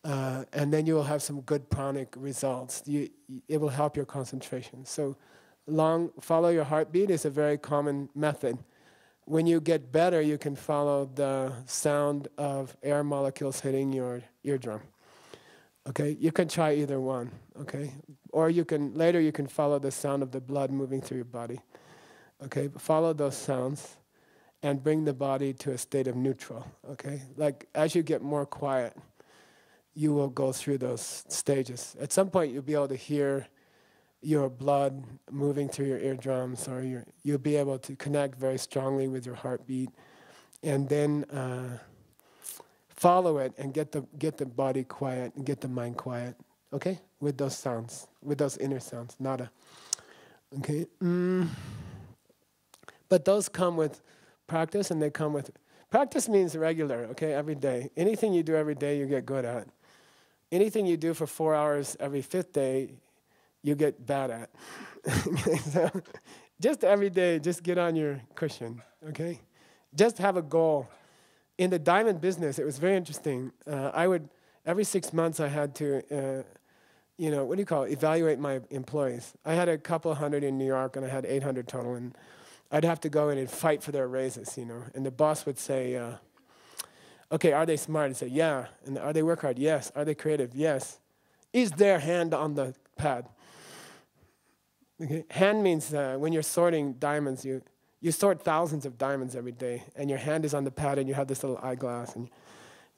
and then you will have some good pranic results. It will help your concentration. So follow your heartbeat is a very common method. When you get better, you can follow the sound of air molecules hitting your eardrum. Okay, you can try either one, okay? Or later you can follow the sound of the blood moving through your body. Okay, follow those sounds and bring the body to a state of neutral, okay? Like as you get more quiet, you will go through those stages. At some point you'll be able to hear your blood moving through your eardrums, or you'll be able to connect very strongly with your heartbeat, and then follow it and get the body quiet and get the mind quiet, okay? With those sounds, with those inner sounds, nada. Okay? But those come with practice, and they come with... Practice means regular, okay, every day. Anything you do every day, you get good at. Anything you do for 4 hours every 5th day, you get bad at. So Just every day, just get on your cushion, okay? Just have a goal. In the diamond business, it was very interesting. Every 6 months I had to, what do you call it, evaluate my employees. I had a couple hundred in New York and I had 800 total, and I'd have to go in and fight for their raises, and the boss would say, okay, are they smart? I'd say, yeah. And are they work hard? Yes. Are they creative? Yes. Is their hand on the pad? Okay. Hand means when you're sorting diamonds, you sort thousands of diamonds every day, and your hand is on the pad, and you have this little eyeglass, and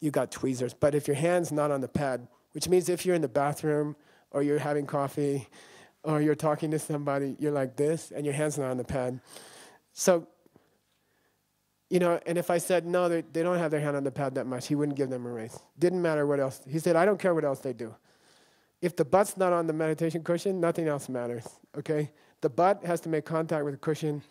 you got tweezers. But if your hand's not on the pad, which means if you're in the bathroom, or you're having coffee, or you're talking to somebody, you're like this, and your hand's not on the pad. So, and if I said, no, they don't have their hand on the pad that much, he wouldn't give them a raise. Didn't matter what else. He said, I don't care what else they do. If the butt's not on the meditation cushion, nothing else matters, okay? The butt has to make contact with the cushion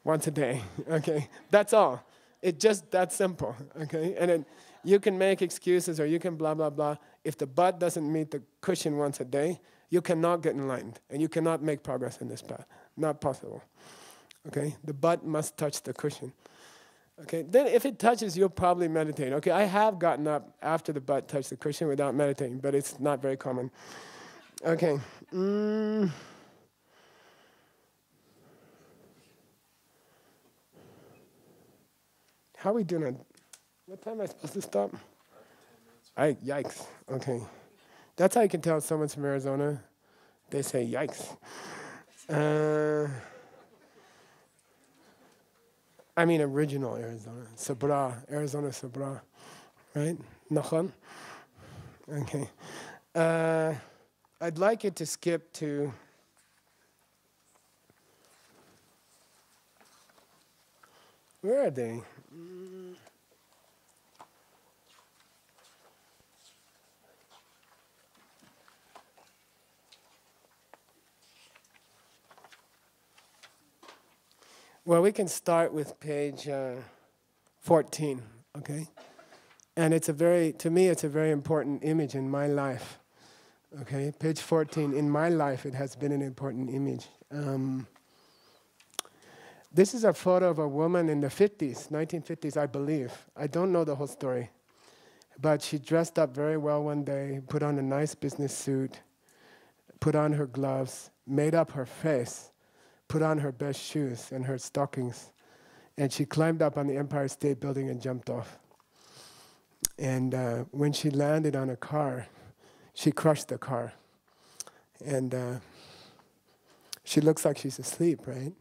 once a day, okay? That's all. It's just that simple, okay? And then you can make excuses or you can blah, blah, blah. If the butt doesn't meet the cushion once a day, you cannot get enlightened, and you cannot make progress in this path. Not possible, okay? The butt must touch the cushion. Okay, then if it touches, you'll probably meditate. Okay, I have gotten up after the butt touched the cushion without meditating, but it's not very common. Okay. How are we doing? What time am I supposed to stop? Yikes. Okay. That's how you can tell someone's from Arizona. They say yikes. I mean original Arizona, Sabra, Arizona Sabra, right? Nachon? Okay. I'd like it to skip to where are they? Well, we can start with page 14, okay? And to me, it's a very important image in my life, okay? Page 14, in my life, it has been an important image. This is a photo of a woman in the 50s, 1950s, I believe. I don't know the whole story. But she dressed up very well one day, put on a nice business suit, put on her gloves, made up her face, put on her best shoes and her stockings, and she climbed up on the Empire State Building and jumped off. And when she landed on a car, she crushed the car. And she looks like she's asleep, right?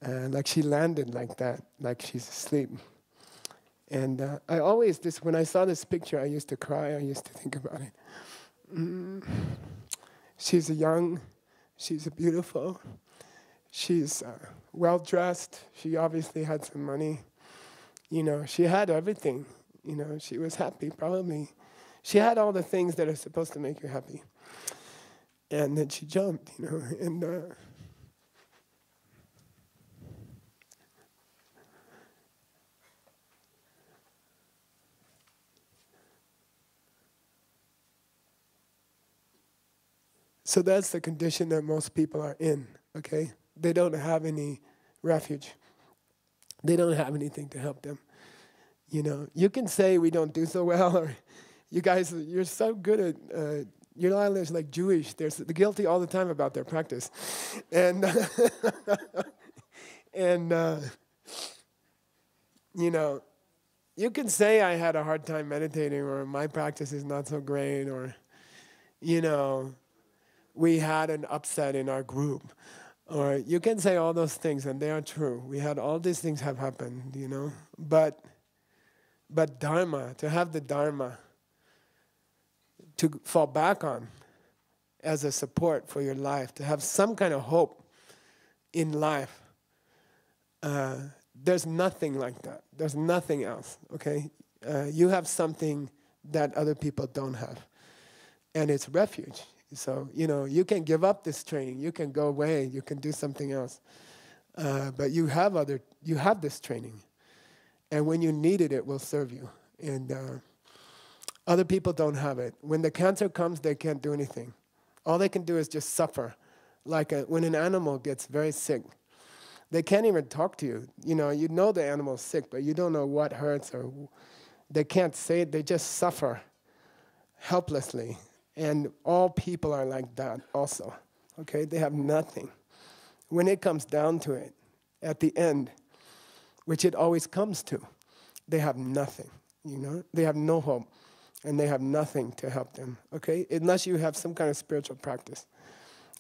Like she landed like that, like she's asleep. And when I saw this picture, I used to cry. I used to think about it. She's young, she's beautiful. She's well-dressed. She obviously had some money. She had everything. She was happy, probably. She had all the things that are supposed to make you happy. And then she jumped, and so that's the condition that most people are in, okay? They don't have any refuge. They don't have anything to help them. You can say we don't do so well, or you guys, you're so good at, your island is like Jewish. They're guilty all the time about their practice. And, you can say I had a hard time meditating, or my practice is not so great, or, we had an upset in our group. Or you can say all those things, and they are true. We had all these things have happened, But Dharma, to have the Dharma to fall back on as a support for your life, to have some kind of hope in life, there's nothing like that. There's nothing else, okay? You have something that other people don't have, and it's refuge. So, you can give up this training. You can go away. You can do something else. But you have this training. And when you need it, it will serve you. And other people don't have it. When the cancer comes, they can't do anything. All they can do is just suffer. Like when an animal gets very sick, They can't even talk to you. You know the animal's sick, but you don't know what hurts, or they can't say it. They just suffer helplessly. And all people are like that also. Okay? They have nothing. When it comes down to it, at the end, which it always comes to, they have nothing. They have no hope, and they have nothing to help them. Okay? Unless you have some kind of spiritual practice,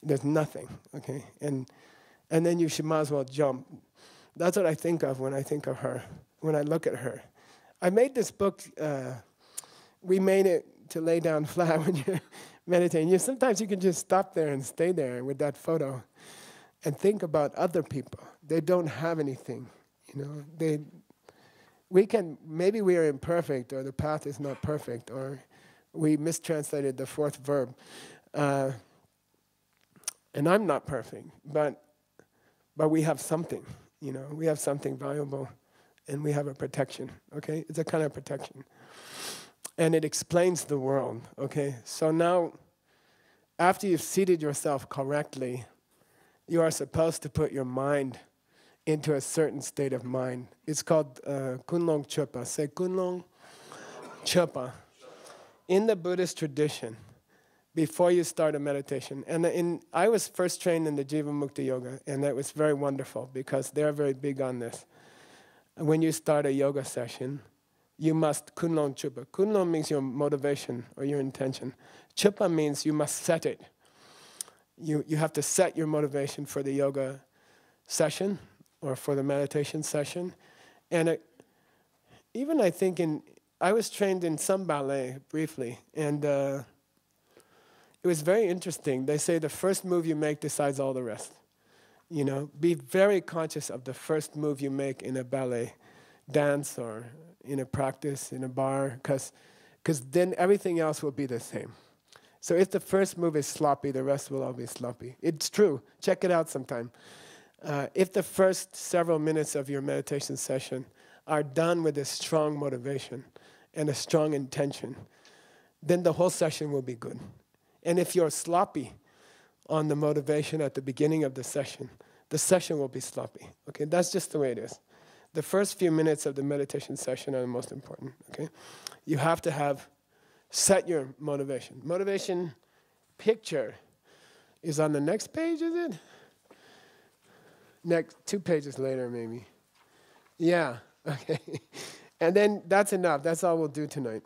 there's nothing. Okay? And then you might as well jump. That's what I think of when I think of her, when I look at her. I made this book, we made it to lay down flat when you're meditating. Sometimes you can just stop there and stay there with that photo and think about other people. They don't have anything, maybe we are imperfect, or the path is not perfect, or we mistranslated the fourth verb. And I'm not perfect, but we have something, we have something valuable, and we have a protection, okay? It's a kind of protection. And it explains the world, okay? So now, after you've seated yourself correctly, you are supposed to put your mind into a certain state of mind. It's called Kunlong Chöpa. Say Kunlong Chöpa. In the Buddhist tradition, before you start a meditation, and I was first trained in the Jiva Mukta Yoga, and that was very wonderful because they're very big on this. When you start a yoga session, you must Kunlong Chöpa. Kunlong means your motivation or your intention. Chöpa means you must set it. You have to set your motivation for the yoga session or for the meditation session. And even I think I was trained in some ballet briefly, and it was very interesting. They say the first move you make decides all the rest. Be very conscious of the first move you make in a ballet dance or in a practice, in a bar, because then everything else will be the same. So if the first move is sloppy, the rest will all be sloppy. It's true. Check it out sometime. If the first several minutes of your meditation session are done with a strong motivation and a strong intention, then the whole session will be good. And if you're sloppy on the motivation at the beginning of the session will be sloppy. Okay, that's just the way it is. The first few minutes of the meditation session are the most important. Okay, you have to set your motivation. Motivation picture is on the next page, is it? Next, 2 pages later, maybe. Yeah, okay. And then that's enough. That's all we'll do tonight.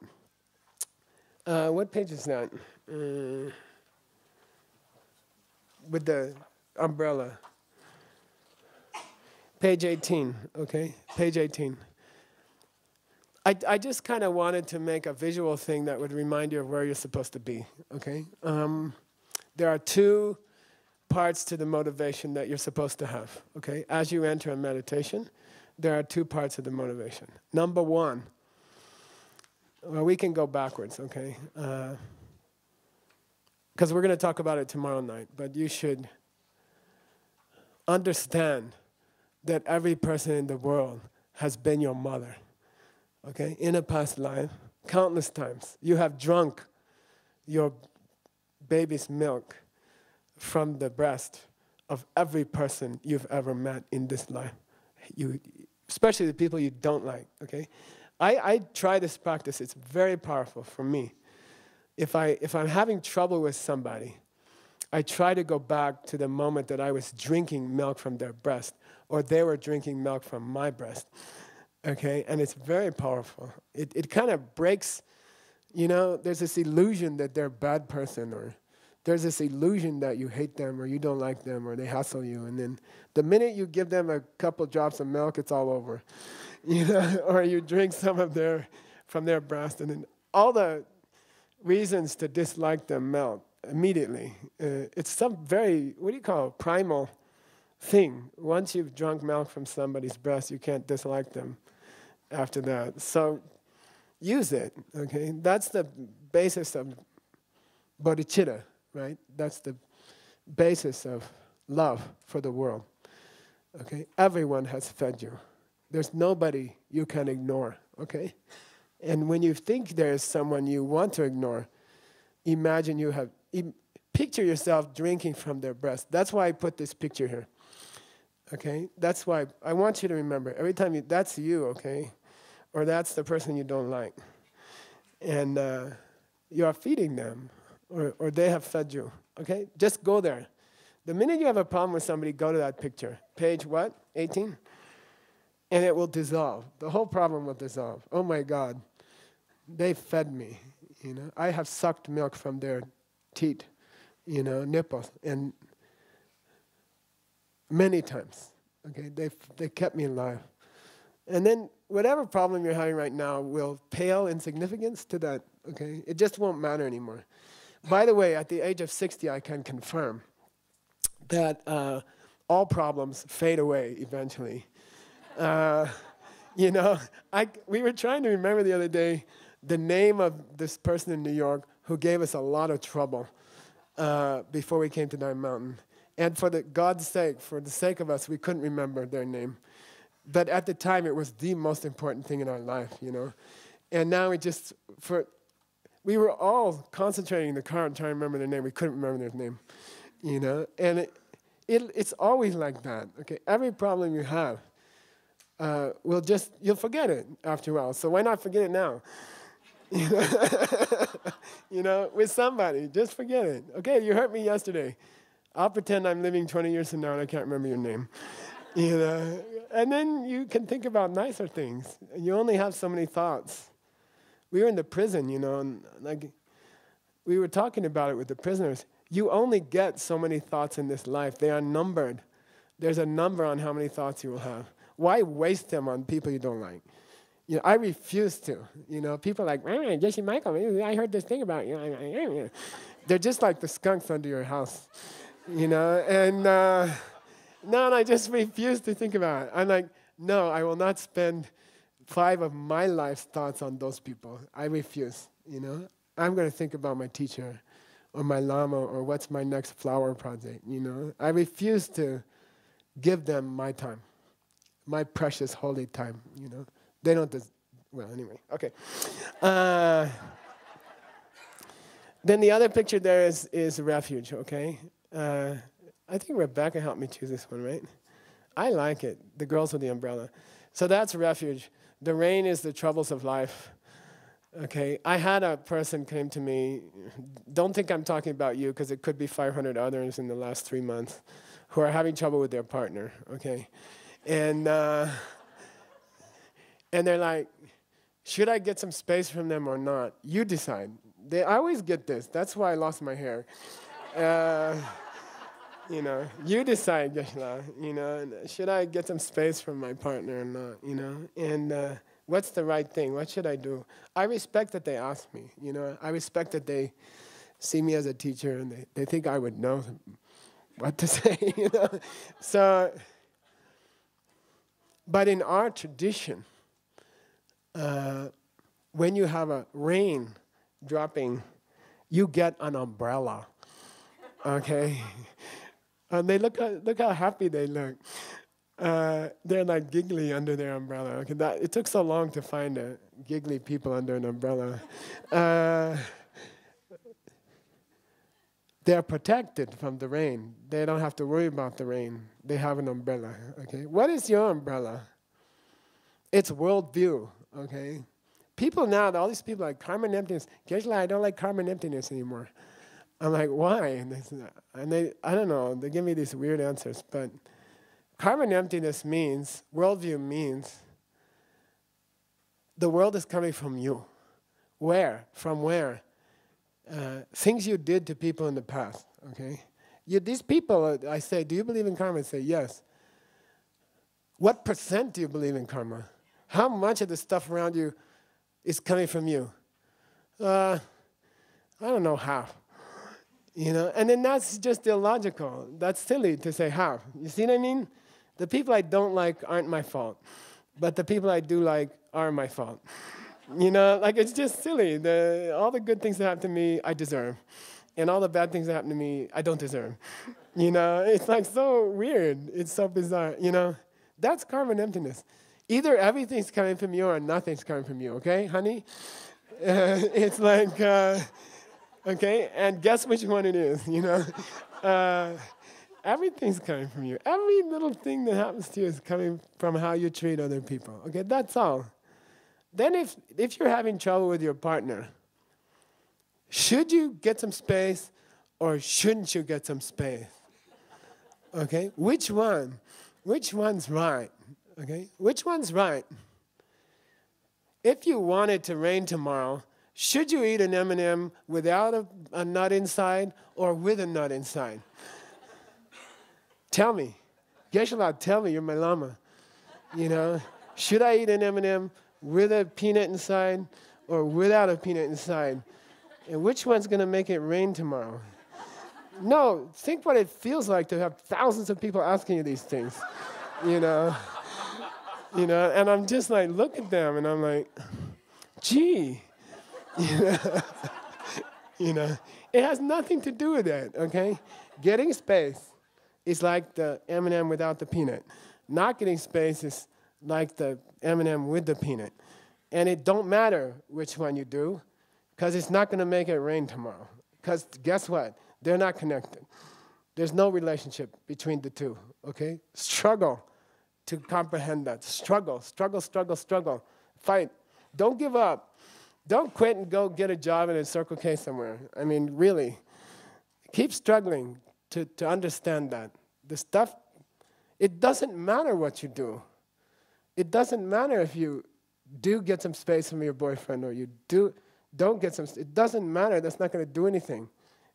What page is that? With the umbrella. Page 18, okay? Page 18. I just kind of wanted to make a visual thing that would remind you of where you're supposed to be, okay? There are 2 parts to the motivation that you're supposed to have, okay? As you enter a meditation, there are 2 parts of the motivation. Number 1, well, we can go backwards, okay? Because we're going to talk about it tomorrow night, but you should understand that every person in the world has been your mother, okay? In a past life, countless times. You have drunk your baby's milk from the breast of every person you've ever met in this life. Especially the people you don't like, okay? I try this practice. It's very powerful for me. If I'm having trouble with somebody, I try to go back to the moment that I was drinking milk from their breast, or they were drinking milk from my breast, okay? And it's very powerful. It kind of breaks, there's this illusion that they're a bad person, or there's this illusion that you hate them, or you don't like them, or they hassle you. And then the minute you give them a couple drops of milk, it's all over, or you drink some from their breast, and then all the reasons to dislike them melt immediately. It's some very, primal thing. Once you've drunk milk from somebody's breast, you can't dislike them after that. So use it, okay? That's the basis of bodhicitta, right? That's the basis of love for the world, okay? Everyone has fed you. There's nobody you can ignore, okay? And when you think there's someone you want to ignore, picture yourself drinking from their breast. That's why I put this picture here. Okay? That's why I want you to remember, every time that's you, okay? Or that's the person you don't like. And you are feeding them, or they have fed you, okay? Just go there. The minute you have a problem with somebody, go to that picture. Page what? 18? And it will dissolve. The whole problem will dissolve. Oh my God, they fed me, you know? I have sucked milk from their teat, you know, nipples, and many times, okay? They kept me alive. And then whatever problem you're having right now will pale in significance to that, okay? It just won't matter anymore. By the way, at the age of 60, I can confirm that all problems fade away eventually. You know, we were trying to remember the other day the name of this person in New York who gave us a lot of trouble before we came to Diamond Mountain. And for God's sake, for the sake of us, we couldn't remember their name. But at the time, it was the most important thing in our life, you know. And now we were all concentrating in the car and trying to remember their name. We couldn't remember their name, you know. And it's always like that, okay. Every problem you have, you'll forget it after a while. So why not forget it now? You know, you know, with somebody, just forget it. Okay, you hurt me yesterday. I'll pretend I'm living 20 years from now and I can't remember your name. You know, and then you can think about nicer things. You only have so many thoughts. We were in the prison, you know, and like we were talking about it with the prisoners. You only get so many thoughts in this life. They are numbered. There's a number on how many thoughts you will have. Why waste them on people you don't like? You know, I refuse to. You know, people are like, Geshe Michael, I heard this thing about you. They're just like the skunks under your house, you know, and no, and I just refuse to think about it. I'm like, no, I will not spend 5 of my life's thoughts on those people. I refuse, you know. I'm going to think about my teacher or my lama or what's my next flower project, you know. I refuse to give them my time, my precious holy time, you know. They don't, well, anyway, okay. Then the other picture there is refuge, okay. I think Rebecca helped me choose this one, right? I like it, the girls with the umbrella. So that's refuge. The rain is the troubles of life. Okay, I had a person came to me, don't think I'm talking about you because it could be 500 others in the last 3 months who are having trouble with their partner, okay? And they're like, should I get some space from them or not? You decide. I always get this. That's why I lost my hair. You know, you decide, Geshe-la, you know, should I get some space from my partner or not, you know? And what's the right thing? What should I do? I respect that they ask me, you know. I respect that they see me as a teacher and they think I would know what to say, you know. So, but in our tradition, when you have a rain dropping, you get an umbrella, okay? And they look how happy they look. They're like giggly under their umbrella. Okay, it took so long to find giggly people under an umbrella. They're protected from the rain. They don't have to worry about the rain. They have an umbrella. Okay, what is your umbrella? It's worldview. Okay, people now, all these people are like karma and emptiness. Geshe-la, I don't like karma and emptiness anymore. I'm like, why? And they, I don't know, they give me these weird answers. But karma and emptiness means, worldview means, the world is coming from you. Where? From where? Things you did to people in the past, okay? These people, I say, do you believe in karma? They say, yes. What % do you believe in karma? How much of the stuff around you is coming from you? I don't know, half. You know, and then that's just illogical. That's silly to say half. You see what I mean? The people I don't like aren't my fault, but the people I do like are my fault. You know, like it's just silly. All the good things that happen to me, I deserve. And all the bad things that happen to me, I don't deserve. You know, it's like so weird. It's so bizarre, you know. That's karma and emptiness. Either everything's coming from you or nothing's coming from you, okay, honey? It's like... okay, and guess which one it is, you know? Everything's coming from you. Every little thing that happens to you is coming from how you treat other people. Okay, that's all. Then if you're having trouble with your partner, should you get some space or shouldn't you get some space? Okay, which one? Which one's right? Okay, which one's right? If you want it to rain tomorrow, should you eat an M&M without a nut inside or with a nut inside? Tell me. Geshe, tell me, you're my lama. You know, should I eat an M&M with a peanut inside or without a peanut inside? And which one's going to make it rain tomorrow? No, think what it feels like to have thousands of people asking you these things. You know, and I'm just like, look at them, and I'm like, gee. You know, it has nothing to do with that, okay? Getting space is like the M&M without the peanut. Not getting space is like the M&M with the peanut. And it don't matter which one you do, because it's not going to make it rain tomorrow. Because guess what? They're not connected. There's no relationship between the two, okay? Struggle to comprehend that. Struggle, struggle, struggle, struggle. Fight. Don't give up. Don't quit and go get a job in a Circle K somewhere. I mean, really. Keep struggling to understand that. The stuff, it doesn't matter what you do. It doesn't matter if you do get some space from your boyfriend or you don't get some, it doesn't matter. That's not going to do anything.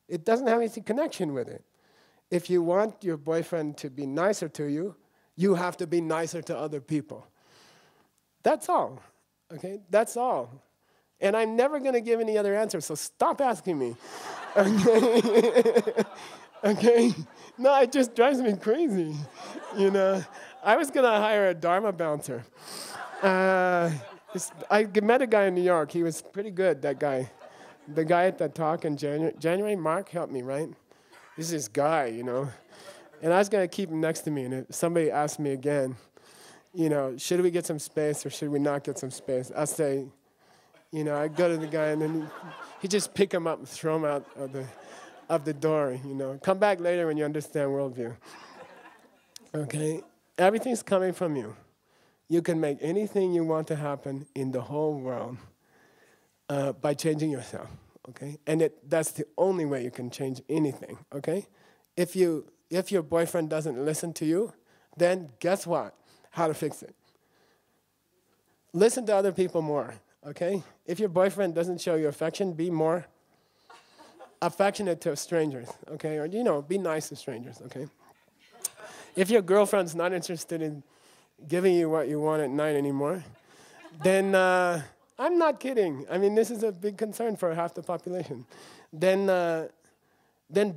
It doesn't have any connection with it. If you want your boyfriend to be nicer to you, you have to be nicer to other people. That's all, okay? That's all. And I'm never going to give any other answer, so stop asking me, okay? Okay? No, it just drives me crazy, you know? I was going to hire a Dharma bouncer. I met a guy in New York. He was pretty good, that guy. The guy at the talk in January, Mark helped me, right? This is this guy, you know. And I was going to keep him next to me, and if somebody asked me again, you know, should we get some space or should we not get some space? I'd say, you know, I'd go to the guy, and then he'd just pick him up and throw him out of the door, you know. Come back later when you understand worldview. Okay? Everything's coming from you. You can make anything you want to happen in the whole world by changing yourself, okay? And that's the only way you can change anything, okay? If your boyfriend doesn't listen to you, then guess what? How to fix it. Listen to other people more, okay? If your boyfriend doesn't show you affection, be more affectionate to strangers, okay? Or, you know, be nice to strangers, okay? If your girlfriend's not interested in giving you what you want at night anymore, then I'm not kidding. I mean, this is a big concern for half the population. Then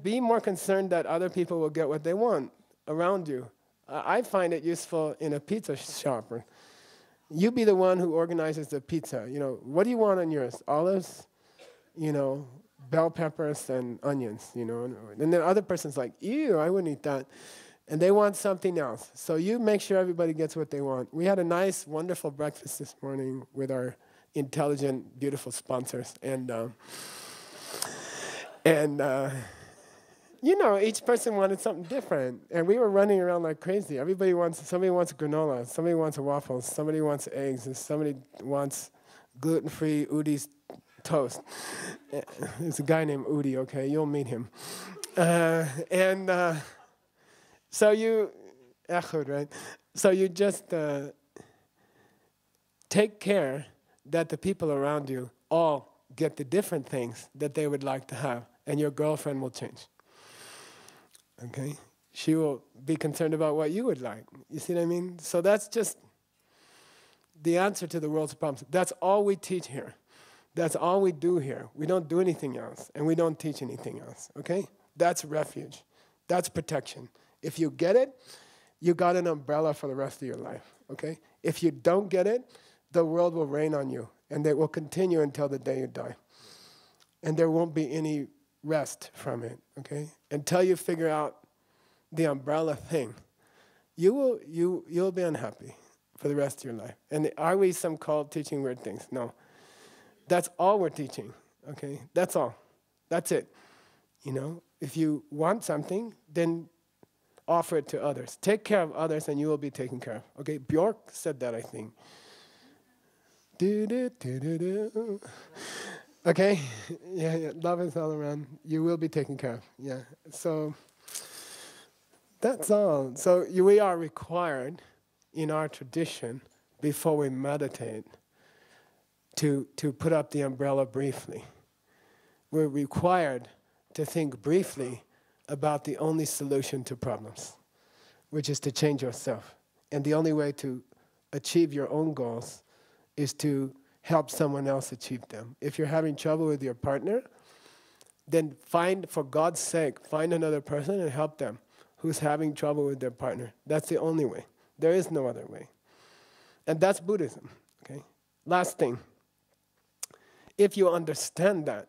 be more concerned that other people will get what they want around you. I find it useful in a pizza shop. You be the one who organizes the pizza. You know, what do you want on yours? Olives, you know, bell peppers and onions, you know. And the other person's like, ew, I wouldn't eat that. And they want something else. So you make sure everybody gets what they want. We had a nice, wonderful breakfast this morning with our intelligent, beautiful sponsors. And you know, each person wanted something different. And we were running around like crazy. Somebody wants granola, somebody wants waffles, somebody wants eggs, and somebody wants gluten-free Udi's toast. There's a guy named Udi, okay? You'll meet him. So you, Echud, right? So you just take care that the people around you all get the different things that they would like to have, and your girlfriend will change. Okay? She will be concerned about what you would like. You see what I mean? So that's just the answer to the world's problems. That's all we teach here. That's all we do here. We don't do anything else, and we don't teach anything else. Okay? That's refuge. That's protection. If you get it, you got an umbrella for the rest of your life, okay? If you don't get it, the world will rain on you, and it will continue until the day you die. And there won't be any rest from it, okay? Until you figure out the umbrella thing, you'll be unhappy for the rest of your life. And are we some cult teaching weird things? No. That's all we're teaching, okay? That's all. That's it. You know, if you want something, then offer it to others. Take care of others and you will be taken care of. Okay, Bjork said that, I think. Okay, yeah, love is all around. You will be taken care of, yeah. So, that's all. So we are required in our tradition, before we meditate, to put up the umbrella briefly. We're required to think briefly about the only solution to problems, which is to change yourself. And the only way to achieve your own goals is to help someone else achieve them. If you're having trouble with your partner, then for God's sake, find another person and help them who's having trouble with their partner. That's the only way. There is no other way. And that's Buddhism, okay? Last thing. If you understand that,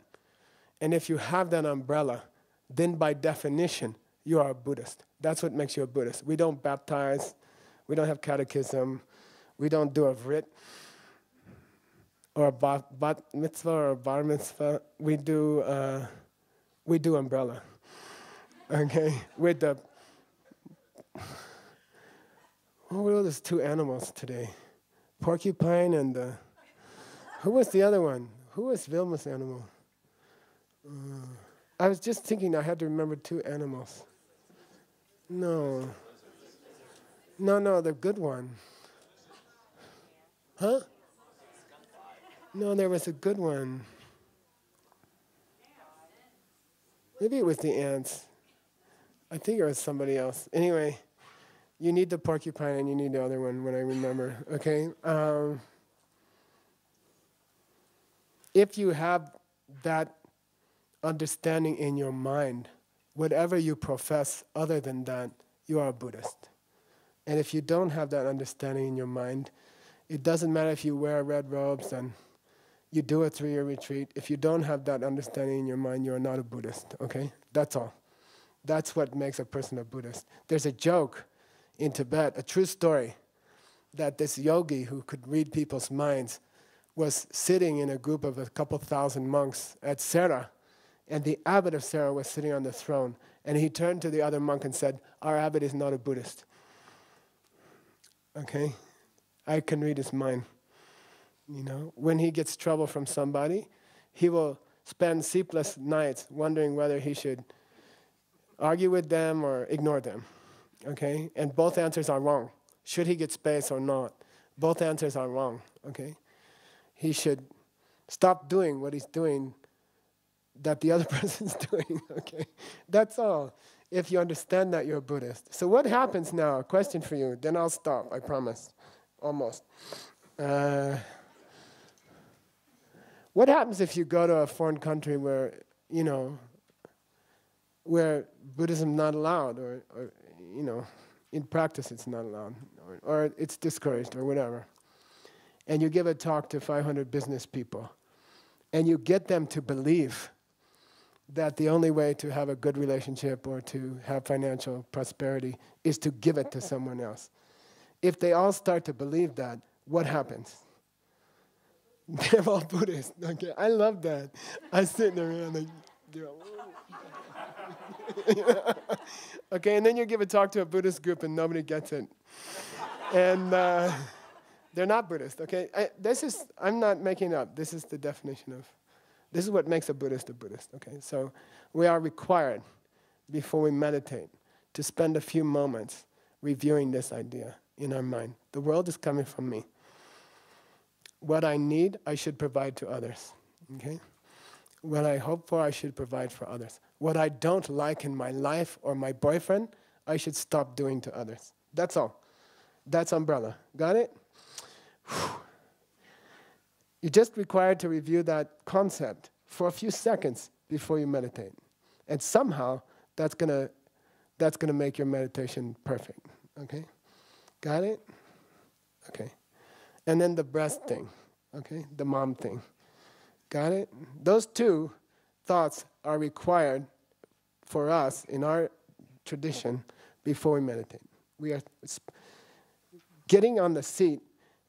and if you have that umbrella, then by definition, you are a Buddhist. That's what makes you a Buddhist. We don't baptize, we don't have catechism, we don't do a vrit, or a bat mitzvah or a bar mitzvah. We do umbrella, okay? With the, what were those two animals today? Porcupine and who was the other one? Who was Vilma's animal? I was just thinking I had to remember two animals. No, the good one. Huh? No, there was a good one. Maybe it was the ants. I think it was somebody else. Anyway, you need the porcupine and you need the other one when I remember, okay? If you have that understanding in your mind, whatever you profess other than that, you are a Buddhist. And if you don't have that understanding in your mind, it doesn't matter if you wear red robes and you do a 3-year retreat. If you don't have that understanding in your mind, you are not a Buddhist, okay? That's all. That's what makes a person a Buddhist. There's a joke in Tibet, a true story, that this yogi who could read people's minds was sitting in a group of a couple thousand monks at Sera, and the abbot of Sera was sitting on the throne, and he turned to the other monk and said, "Our abbot is not a Buddhist." Okay? I can read his mind. You know, when he gets trouble from somebody, he will spend sleepless nights wondering whether he should argue with them or ignore them. Okay? And both answers are wrong. Should he get space or not? Both answers are wrong. Okay? He should stop doing what he's doing that the other person's doing. Okay? That's all. If you understand that, you're a Buddhist. So what happens now? A question for you. Then I'll stop, I promise. Almost. What happens if you go to a foreign country where, where Buddhism is not allowed, or in practice it's not allowed, or it's discouraged, or whatever. And you give a talk to 500 business people, and you get them to believe that the only way to have a good relationship or to have financial prosperity is to give it to someone else. If they all start to believe that, what happens? They're all Buddhists. Okay, I love that. I sit there and like, okay, and then you give a talk to a Buddhist group and nobody gets it. And they're not Buddhist, okay? I'm not making it up. This is the definition of, this is what makes a Buddhist, okay? So we are required, before we meditate, to spend a few moments reviewing this idea in our mind. The world is coming from me. What I need, I should provide to others, okay? What I hope for, I should provide for others. What I don't like in my life or my boyfriend, I should stop doing to others. That's all. That's umbrella. Got it? You're just required to review that concept for a few seconds before you meditate. And somehow, that's gonna make your meditation perfect, okay? Got it? Okay. And then the breast thing, okay? The mom thing. Got it? Those two thoughts are required for us in our tradition before we meditate. We are getting on the seat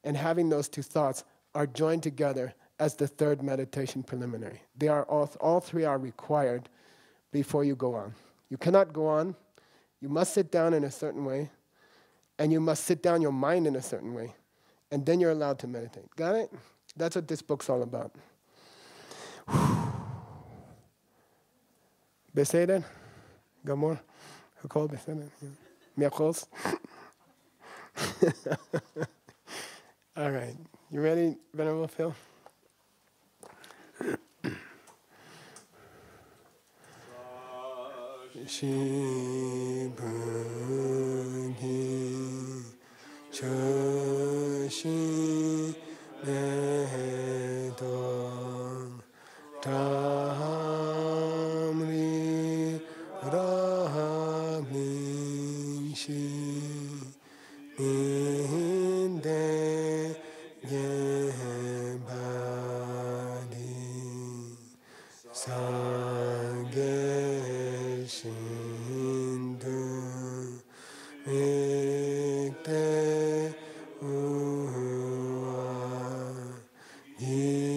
and having those two thoughts are joined together as the third meditation preliminary. They are all three are required before you go on. You cannot go on You must sit down in a certain way, and you must sit down your mind in a certain way, and then you're allowed to meditate. Got it? That's what this book's all about. Beseden? Gamor? Hakol beseden? Miakos? All right. You ready, Venerable Phil? Shi Bhagi Choshi Medon Tamri Rahmi Shi Inde Yebadi Sange Shindu Mikte Uwa Hidro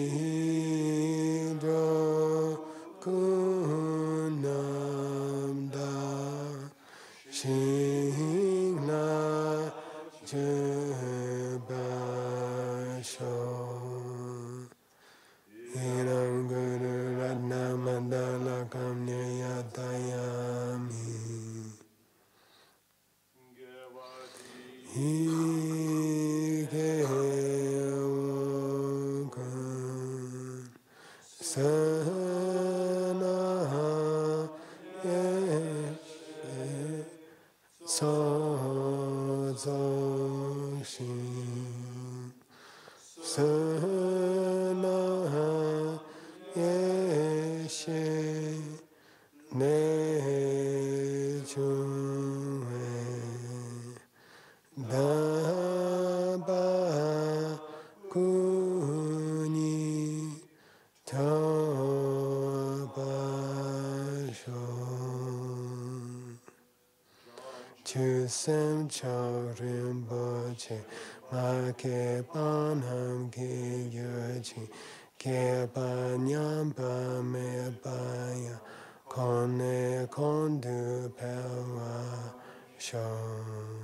Kunamda Shingna Jebasho Hiram Guru Ratna Mandala Kamnyayatayami Hikewokan Sanaha Yeshe Sozoshin Sanaha Yeshe Nechuhe Daba Kuni Tabasho Chusam Chorim Boche Make Panam Ki Yochi Ke Panyam Pame Paya Kone Kondu Pewa Shom